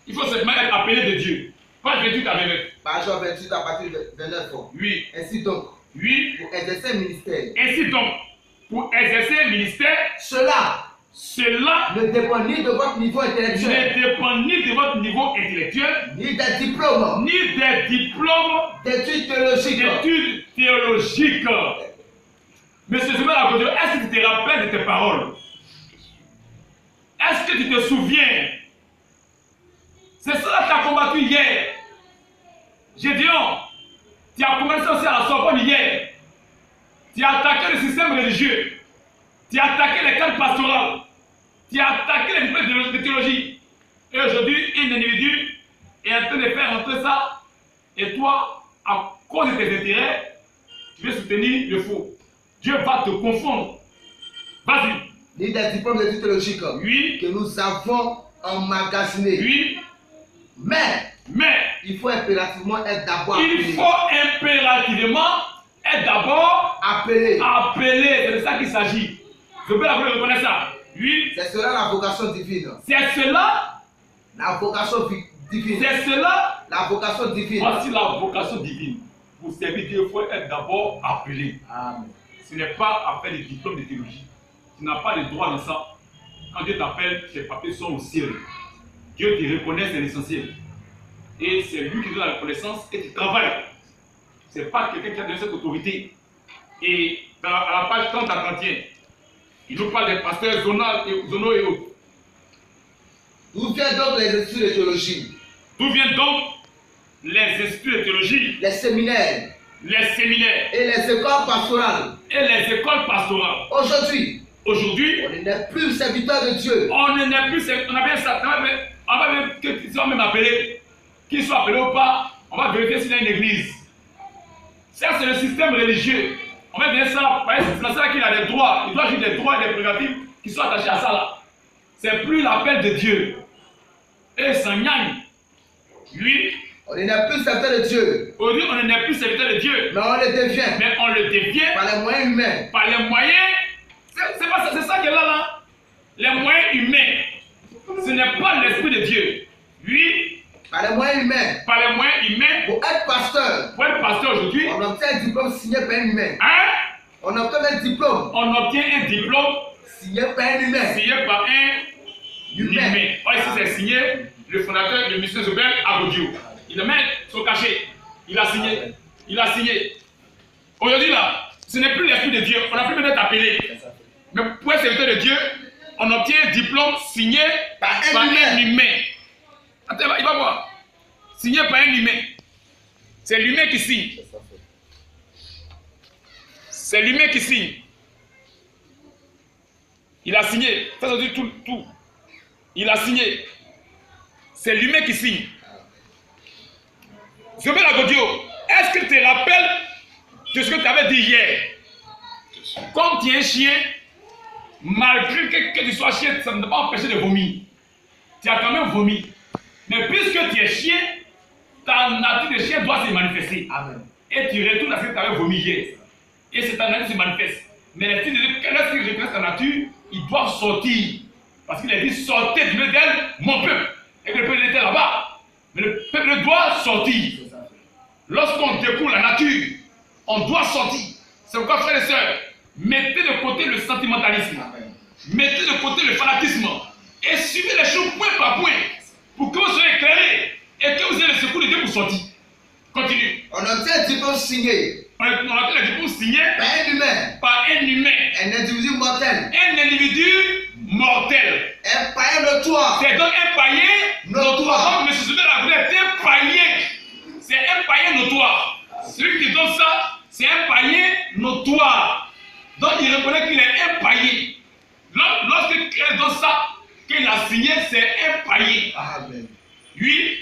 Il faut simplement être appelé de Dieu. Page 28 à 29. Page 28 à partir de 29. Oui. Ainsi donc. Oui. Pour exercer le ministère. Ainsi donc, pour exercer le ministère, cela ne dépend ni de votre niveau intellectuel. Ne dépend ni de votre niveau intellectuel. Ni des diplômes. Ni des diplômes. D'études théologiques. D'études théologiques. Monsieur Zuma, est-ce que tu te rappelles de tes paroles? Est-ce que tu te souviens? C'est cela que tu as combattu hier. Gédéon, tu as commencé aussi à la Sorbonne hier. Tu as attaqué le système religieux. Tu as attaqué les cadres pastorales. Tu as attaqué les diplômes de théologie. Et aujourd'hui, un individu est en train de faire entrer ça. Et toi, à cause de tes intérêts, tu veux soutenir le faux. Dieu va te confondre. Vas-y. Ni des diplômes d'études théologiques. Oui. Que nous avons emmagasinés. Oui. Mais il faut impérativement être d'abord appelé. Il faut impérativement être d'abord appelé. C'est de ça qu'il s'agit. Je peux reconnaître ça. Oui. C'est cela la vocation divine. C'est cela la vocation divine. C'est cela la vocation divine. Voici la vocation divine. Pour servir Dieu, il faut être d'abord appelé. Amen. Ce n'est pas appel de diplôme de théologie. Tu n'as pas le droit dans ça. Quand Dieu t'appelle, tes papiers sont au ciel. Dieu te reconnaît, c'est l'essentiel. Et c'est lui qui donne la reconnaissance et tu travailles. Ce n'est pas quelqu'un qui a donné cette autorité. Et à la page 30 à 31, il nous parle des pasteurs zonaux et autres. D'où viennent donc les instituts de théologie? D'où viennent donc les instituts de théologie? Les séminaires. Les séminaires. Et les écoles pastorales. Et les écoles pastorales. Aujourd'hui, on n'est plus serviteur de Dieu. On n'est plus serviteur. On a bien ça. On va même qu'ils soient même appelés. Qu'ils soient appelés ou pas, on va vérifier s'il y a une église. Ça, c'est le système religieux. On va dire ça. C'est ça qu'il a des droits. Il doit avoir des droits et des prérogatives qui sont attachés à ça là. C'est plus l'appel de Dieu. Et ça gagne. Lui. On n'est plus serviteur de Dieu. Aujourd'hui, on n'est plus serviteur de Dieu. Mais on le devient. Mais on le devient. Par les moyens humains. Par les moyens. C'est pas ça, c'est ça qui est là. Les moyens humains. Ce n'est pas l'esprit de Dieu. Lui. Par les moyens humains. Par les moyens humains. Pour être pasteur. Pour être pasteur aujourd'hui. On obtient un diplôme signé par un humain. Hein? On obtient un diplôme. On obtient un diplôme. Signé par un humain. Signé par un humain. Ici c'est signé le fondateur de M. Zobel Agodio. Il le met son cachet. Il a signé. Il a signé. Aujourd'hui là, ce n'est plus l'esprit de Dieu. On n'a plus besoin d'être appelé. Mais pour être serviteur de Dieu, on obtient un diplôme signé par un humain. Attends, il va voir. Signé par un humain. C'est l'humain qui signe. C'est l'humain qui signe. Il a signé. Ça veut dire tout. Il a signé. C'est l'humain qui signe. Zobel Agodio, est-ce que tu te rappelles de ce que tu avais dit hier? Comme tu es un chien, malgré que tu sois chien, ça ne t'a pas empêché de vomir. Tu as quand même vomi. Mais puisque tu es chien, ta nature de chien doit se manifester. Amen. Et tu retournes à ce que tu avais vomi hier. Et c'est ta nature qui se manifeste. Mais lorsqu'ils reconnaissent ta nature, ils doivent sortir. Parce qu'il a dit sortez du milieu d'elle, mon peuple. Et que le peuple était là-bas. Mais le peuple doit sortir. Lorsqu'on découvre la nature, on doit sortir. C'est pourquoi, frères et sœurs, mettez de côté le sentimentalisme. Mettez de côté le fanatisme. Et suivez les choses point par point. Pour que vous soyez éclairés. Et que vous ayez le secours de Dieu pour sortir. Continue. On obtient un diplôme signé. On obtient un diplôme signé par un humain. Par un humain. Un individu mortel. Un individu mortel. Un païen notoire. C'est donc un païen notoire. Donc, M. Zobel Agodio est un païen. C'est un païen notoire. Celui qui donne ça, c'est un païen notoire. Donc il reconnaît qu'il est un païen. Lorsque Christ donne ça, qu'il a signé, c'est un païen. Amen. Oui.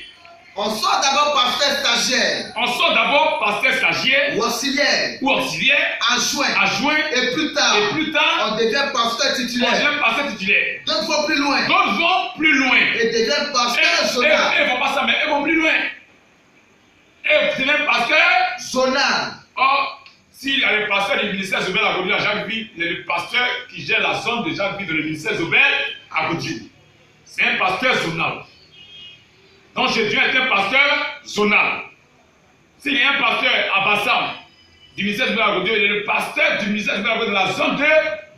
On sort d'abord pasteur stagiaire. On sort d'abord pasteur stagiaire. Ou auxiliaire. Ou auxiliaire. Adjoint. Et plus tard. On devient pasteur titulaire. On devient pasteur titulaire. D'autres vont plus loin. D'autres vont plus loin. Et deviennent pasteur zonal. Ils vont pas ça, mais ils vont plus loin. Et deviennent pasteur zonal. Or, s'il y a le pasteur du ministère Zobel à Gaudieu à Jacques-Ville, le pasteur qui gère la zone de Jacques-Ville dans le ministère Zobel à Gaudieu. C'est un pasteur zonal. Donc Jésus est un pasteur zonal. S'il y a un pasteur à Bassam, du ministère de la Gaudieu, il est le pasteur du ministère de la Gaudieu de la zone de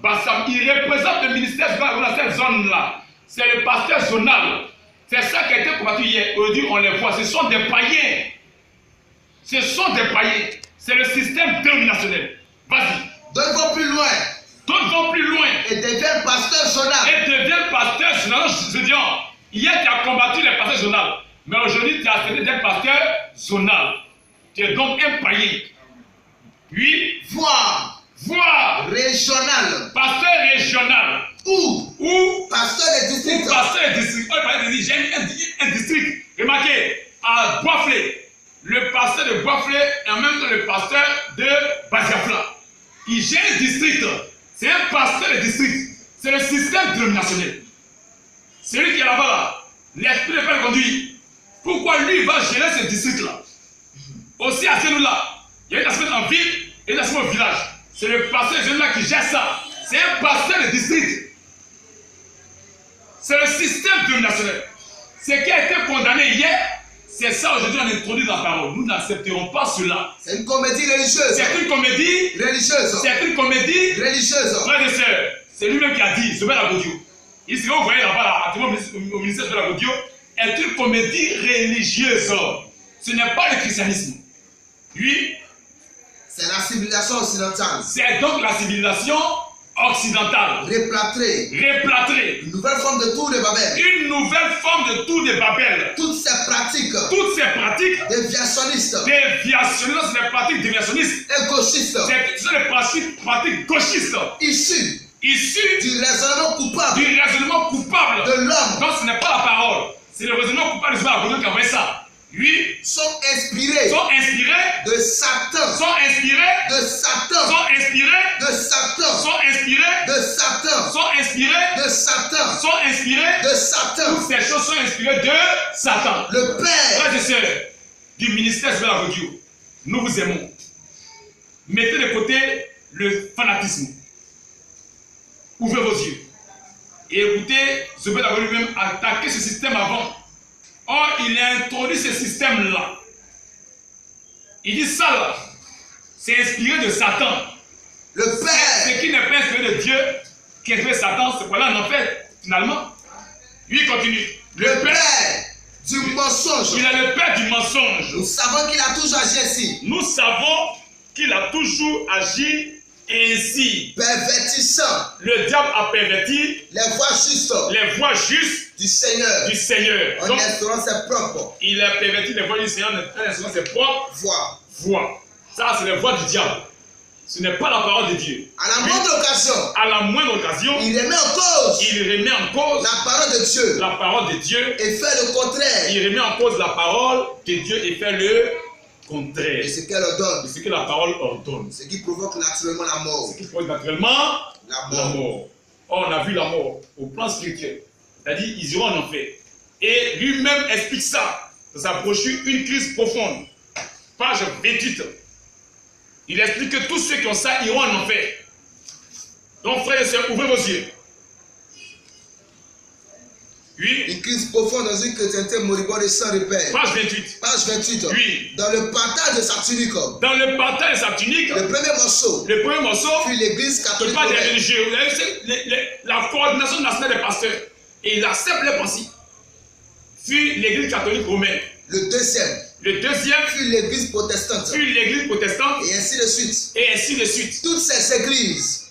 Bassam. Il représente le ministère de la Gaudieu dans cette zone-là. C'est le pasteur zonal. C'est ça qui a été combattu hier. Aujourd'hui, on les voit. Ce sont des païens. Ce sont des païens. C'est le système dénominationnel. Vas-y. D'autres vont plus loin. D'autres vont plus loin. Et deviennent pasteur zonal. Et deviennent pasteur zonal. Je dis, hier, tu as combattu les pasteurs zonal. Mais aujourd'hui, tu as accepté d'être pasteur zonal. Tu es donc un païen. Oui. Voire régional. Pasteur régional. Ou pasteur de district. Ou pasteur de district. J'ai un district. Remarquez, à Boisflé, le pasteur de Boisflé et en même temps le pasteur de Baziafla. Il gère un district. C'est un pasteur de district. C'est le système dénominationnel. C'est lui qui est là-bas. L'esprit de Père conduit. Pourquoi lui va gérer ce district-là? Aussi à ce nous-là, il y a une aspect en ville et une aspect au village. C'est le pasteur là qui gère ça. C'est un pasteur de district. C'est le système dénominationnel. Ce qui a été condamné hier, c'est ça aujourd'hui on introduit dans la parole. Nous n'accepterons pas cela. C'est une comédie religieuse. C'est une comédie religieuse. C'est une comédie religieuse. Frères et sœurs, c'est lui-même qui a dit, Zobel à Gaudieu. Ici, vous voyez là-bas, au ministère de la Gaudieu, est une comédie religieuse. Ce n'est pas le christianisme. Oui. C'est la civilisation occidentale. C'est donc la civilisation occidentale. Réplâtrée. Une nouvelle forme de tour de Babel. Une nouvelle forme de tour de Babel. Toutes ces pratiques. Déviationnistes. Les pratiques déviationnistes. Et gauchistes. Ce sont les pratiques gauchistes. Issues du raisonnement coupable. De l'homme. Donc ce n'est pas la parole. C'est le raisonnement coupable de Zobel qui a envoyé ça. Oui. Sont inspirés de Satan. Sont inspirés de Satan. Sont inspirés de Satan. Sont inspirés de Satan. Sont inspirés de Satan. Sont inspirés de Satan. Toutes ces choses sont inspirées de Satan. Le Père. Frères et sœurs du ministère de la Gaudieu, nous vous aimons. Mettez de côté le fanatisme. Ouvrez vos yeux. Et écoutez, Zobel a lui-même attaqué ce système avant. Or, il a introduit ce système-là. Il dit ça là, c'est inspiré de Satan. Le Père. Ce qui n'est pas inspiré de Dieu, qui est inspiré de Satan, c'est quoi là en fait, finalement. Lui continue. Le Père du mensonge. Il est le Père du mensonge. Nous savons qu'il a toujours agi ainsi. Nous savons qu'il a toujours agi ainsi. Pervertissant. Le diable a perverti les voies justes du Seigneur. En instaurant ses propres. Il a perverti les voies du Seigneur en instaurant ses propres voies. Ça, c'est les voies du diable. Ce n'est pas la parole de Dieu. À la moindre occasion, il remet en cause la parole de Dieu. La parole de Dieu. Et fait le contraire. Il remet en cause la parole de Dieu et fait le contraire. Et ce qu'elle ordonne. Et ce que la parole ordonne. Ce qui provoque naturellement la mort. Ce qui provoque naturellement la mort. Or, on a vu la mort au plan spirituel. C'est-à-dire, ils iront en enfer. Et lui-même explique ça dans sa brochure Une crise profonde. Page 28. Il explique que tous ceux qui ont ça iront en enfer. Donc, frères et sœurs, ouvrez vos yeux. Oui. Une crise profonde dans une chrétienté moribonde et sans repère. Page 28. Page 28. Oui. Dans le partage de sa tunique. Dans le partage de sa tunique. Le premier morceau. Fut l'église catholique. Pas des religieux. La coordination nationale des pasteurs. Et il accepte les pensées. Fut l'église catholique romaine. Le deuxième fut l'église protestante. Et ainsi de suite. Toutes ces églises.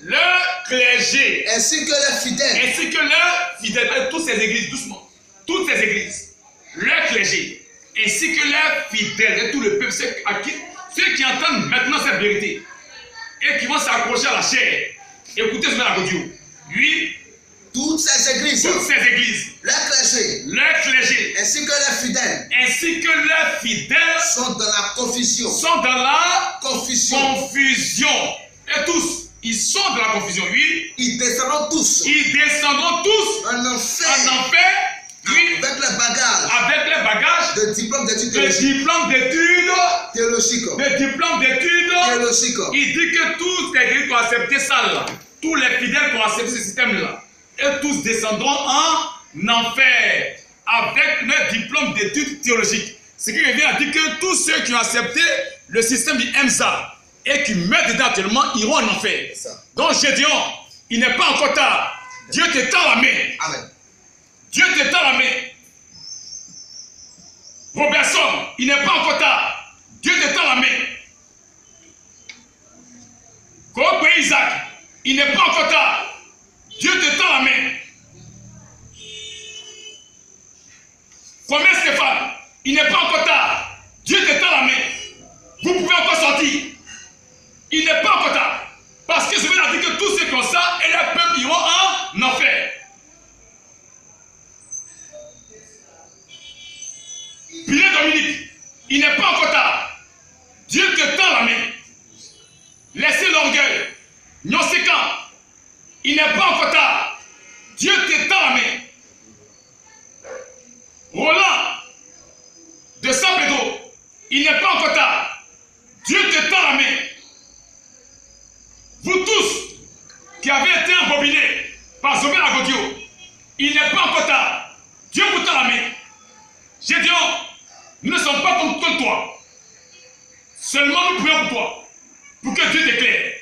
Leur clergé. Ainsi que leurs fidèles. Toutes ces églises, doucement. Toutes ces églises. Leur clergé. Ainsi que leurs fidèles. Et tout le peuple, ceux qui entendent maintenant cette vérité et qui vont s'accrocher à la chair, écoutez ce la audio. Oui. Toutes ces églises, leurs clergés, ainsi que leurs fidèles, sont dans la confusion. Et tous, ils sont dans la confusion, oui. Ils descendront tous en enfer, oui. Avec les bagages de diplômes d'études théologiques. Il dit que tous les églises qui ont accepté ça là, tous les fidèles qui ont accepté ce système là, et tous descendront en enfer avec leur diplôme d'études théologiques. Ce qui revient à dire que tous ceux qui ont accepté le système du MSA et qui meurent dedans actuellement iront en enfer. Donc Gédéon, il n'est pas encore tard. Dieu te tend la main. Amen. Dieu te tend la main. Robertson, il n'est pas encore tard. Dieu te tend la main. Comme Isaac, il n'est pas encore tard. Dieu te tend la main. Comme Stéphane, il n'est pas encore tard. Dieu te tend la main. Vous pouvez encore sortir. Il n'est pas encore tard. Parce que je veux dire que tous ceux qui ont ça et leur peuple iront en enfer. Pierre Dominique, il n'est pas encore tard. Dieu te tend la main. Laissez l'orgueil. Nyosekan, il n'est pas encore tard. Dieu te tend la main. Roland de San Pedro, il n'est pas encore tard. Dieu te tend la main. Vous tous qui avez été embobinés par Zobel Agodio, il n'est pas encore tard. Dieu vous tend la main. Gédéon, nous ne sommes pas comme toi. Seulement nous prions pour toi, pour que Dieu t'éclaire.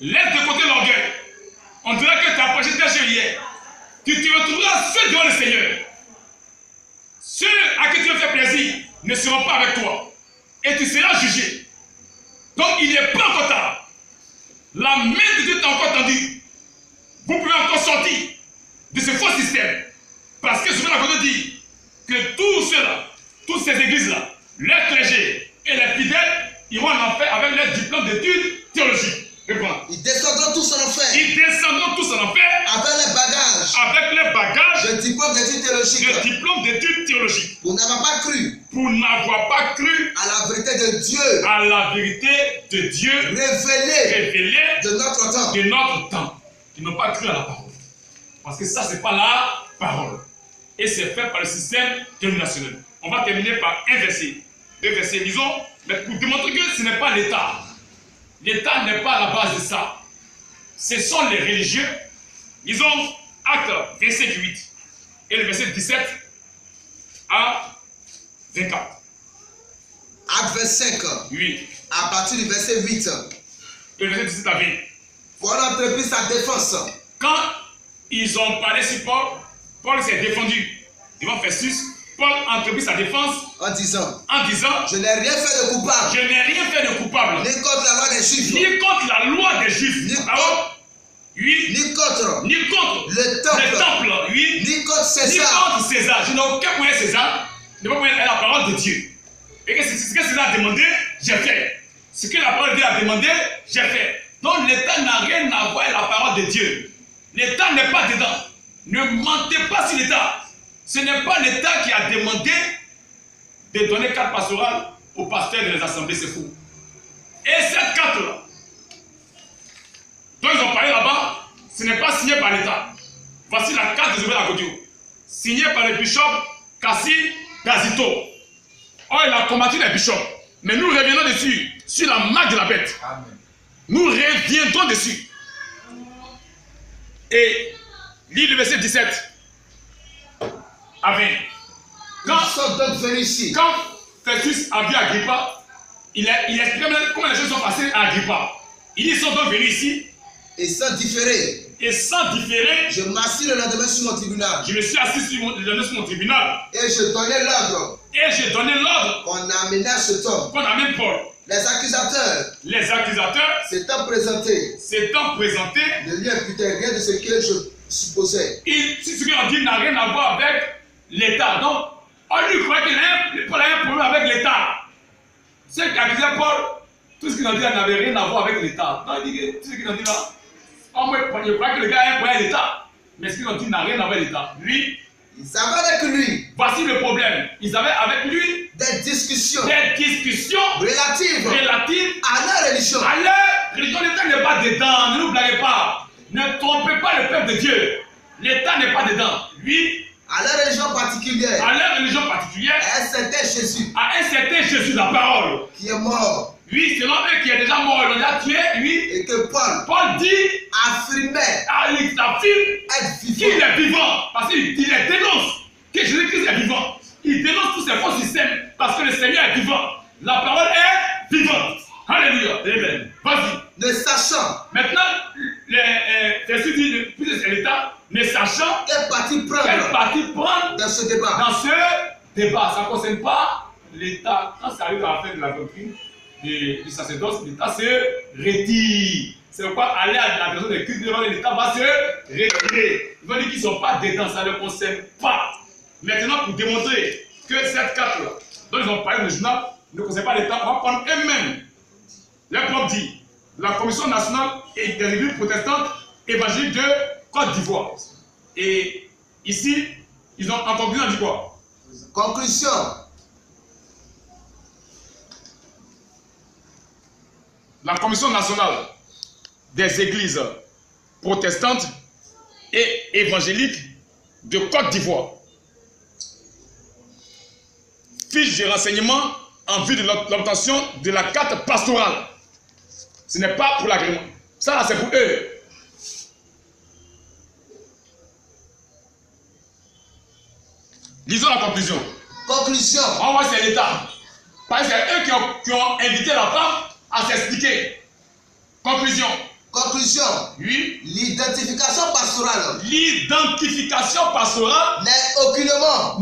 Laisse de côté l'orgueil. On dirait que tu as prêché déjà hier. Tu te retrouveras seul devant le Seigneur. Ceux à qui tu veux faire plaisir ne seront pas avec toi. Et tu seras jugé. Donc il n'est pas encore tard. La main de Dieu t'a encore tendue. Vous pouvez encore sortir de ce faux système. Parce que je veux la dire que tous ceux-là, toutes ces églises-là, les clergés et les fidèles iront en enfer avec leur diplôme d'études théologiques. Ils descendront tous en enfer. Ils descendront tous en enfer. Avec les bagages. Le diplôme d'études théologiques. Le diplôme d'études théologiques. Pour n'avoir pas cru. Pour n'avoir pas cru. À la vérité de Dieu. À la vérité de Dieu. Révélée. De notre temps. De notre temps. Ils n'ont pas cru à la parole. Parce que ça, c'est pas la parole. Et c'est fait par le système dénominationnel. On va terminer par un verset. Deux versets, disons, mais pour démontrer que ce n'est pas l'État. L'État n'est pas à la base de ça. Ce sont les religieux. Disons, acte verset 8 et le verset 17 à 24. Acte 25. Oui. À partir du verset 8. Et le verset 17 à 20. Voilà entrepris sa défense. Quand ils ont parlé sur Paul, Paul s'est défendu devant Festus. Paul a entrepris sa défense en disant, je n'ai rien fait de coupable. Je n'ai rien fait de coupable. Ni contre la loi des Juifs. Ni contre la loi des Juifs. Ni contre le temple. Oui. Ni contre César. Je n'ai aucun moyen César. Je n'ai pas moyen la parole de Dieu. Et que ce que César a demandé, j'ai fait. Ce que la parole de Dieu a demandé, j'ai fait. Donc l'État n'a rien à voir avec la parole de Dieu. L'État n'est pas dedans. Ne mentez pas sur l'État. Ce n'est pas l'État qui a demandé de donner carte pastorale aux pasteurs de les assemblées, c'est fou. Et cette carte-là, dont ils ont parlé là-bas, ce n'est pas signé par l'État. Voici la carte de Zobel Agodio, signée par le bishop Kassi Gazito. Oh, il a combattu les bishops. Mais nous reviendrons dessus, sur la marque de la bête. Amen. Nous reviendrons dessus. Et lis le verset 17. Amen. Quand Festus a vu Agrippa, il explique comment les choses sont passées à Agrippa. Ils sont donc venus ici. Et sans différer. Je m'assis le lendemain sur mon tribunal. Je me suis assis le lendemain sur mon tribunal. Et je donnais l'ordre. Qu'on amène cet homme. Qu'on amène Paul. Les accusateurs. S'étant présentés. Ne lui imputaient rien de ce que je supposais. Ce qu'on dit n'a rien à voir avec l'État. Donc, on lui croit qu'il a un problème avec l'État. Ceux qui accusaient Paul Tout ce qu'il a dit n'avait rien à voir avec l'État. Non, il dit que tout ce qu'il a dit là, je crois que le gars a un problème à l'État. Mais ce qu'il a dit n'a rien à voir avec l'État. Lui, ils avaient avec lui. Voici le problème. Ils avaient avec lui des discussions relatives à leur religion. À leur religion, l'État n'est pas dedans. Ne nous blaguez pas. Ne trompez pas le peuple de Dieu. L'État n'est pas dedans. Lui, à leur religion particulière. À leur religion particulière. À un certain Jésus. À un certain Jésus, la parole. Qui est mort. Oui, selon eux qui est déjà mort, il a tué, lui. Et que Paul dit, affirmait, il affirme qu'il est vivant. Parce qu'il dénonce que Jésus-Christ est vivant. Il dénonce tous ces faux systèmes parce que le Seigneur est vivant. La parole est vivante. Alléluia. Amen. Vas-y. Ne sachant. Maintenant, Jésus dit, puisque c'est l'État, ne sachant quel parti prendre dans ce débat. Dans ce débat, ça ne concerne pas l'État. Quand ça arrive à la fin de la doctrine du sacerdoce, l'État se retire. C'est pourquoi aller à la personne des cultes devant l'État va se retirer. Ils vont dire qu'ils ne sont pas dedans, ça ne concerne pas. Maintenant, pour démontrer que cette carte-là, dont ils ont parlé original, ne concerne pas l'État, on va prendre eux-mêmes. Leur propre dit, la Commission nationale des églises protestantes évangéliques de Côte d'Ivoire. Et ici, ils ont en conclusion dit quoi? Conclusion. La Commission nationale des églises protestantes et évangéliques de Côte d'Ivoire. Fiche de renseignement en vue de l'obtention de la carte pastorale. Ce n'est pas pour l'agrément. Ça, là, c'est pour eux. Lisons la conclusion. Conclusion. On voit c'est l'État. Parce que c'est eux qui ont invité la femme à s'expliquer. Conclusion. Conclusion. Oui. L'identification pastorale. L'identification pastorale n'est aucunement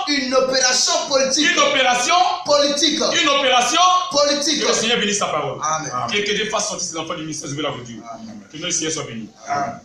une opération politique. Une opération politique. Que le Seigneur bénisse sa parole. Amen. Et que Dieu fasse sortir ses enfants du ministère de la voiture. Que notre Seigneur soit béni. Amen.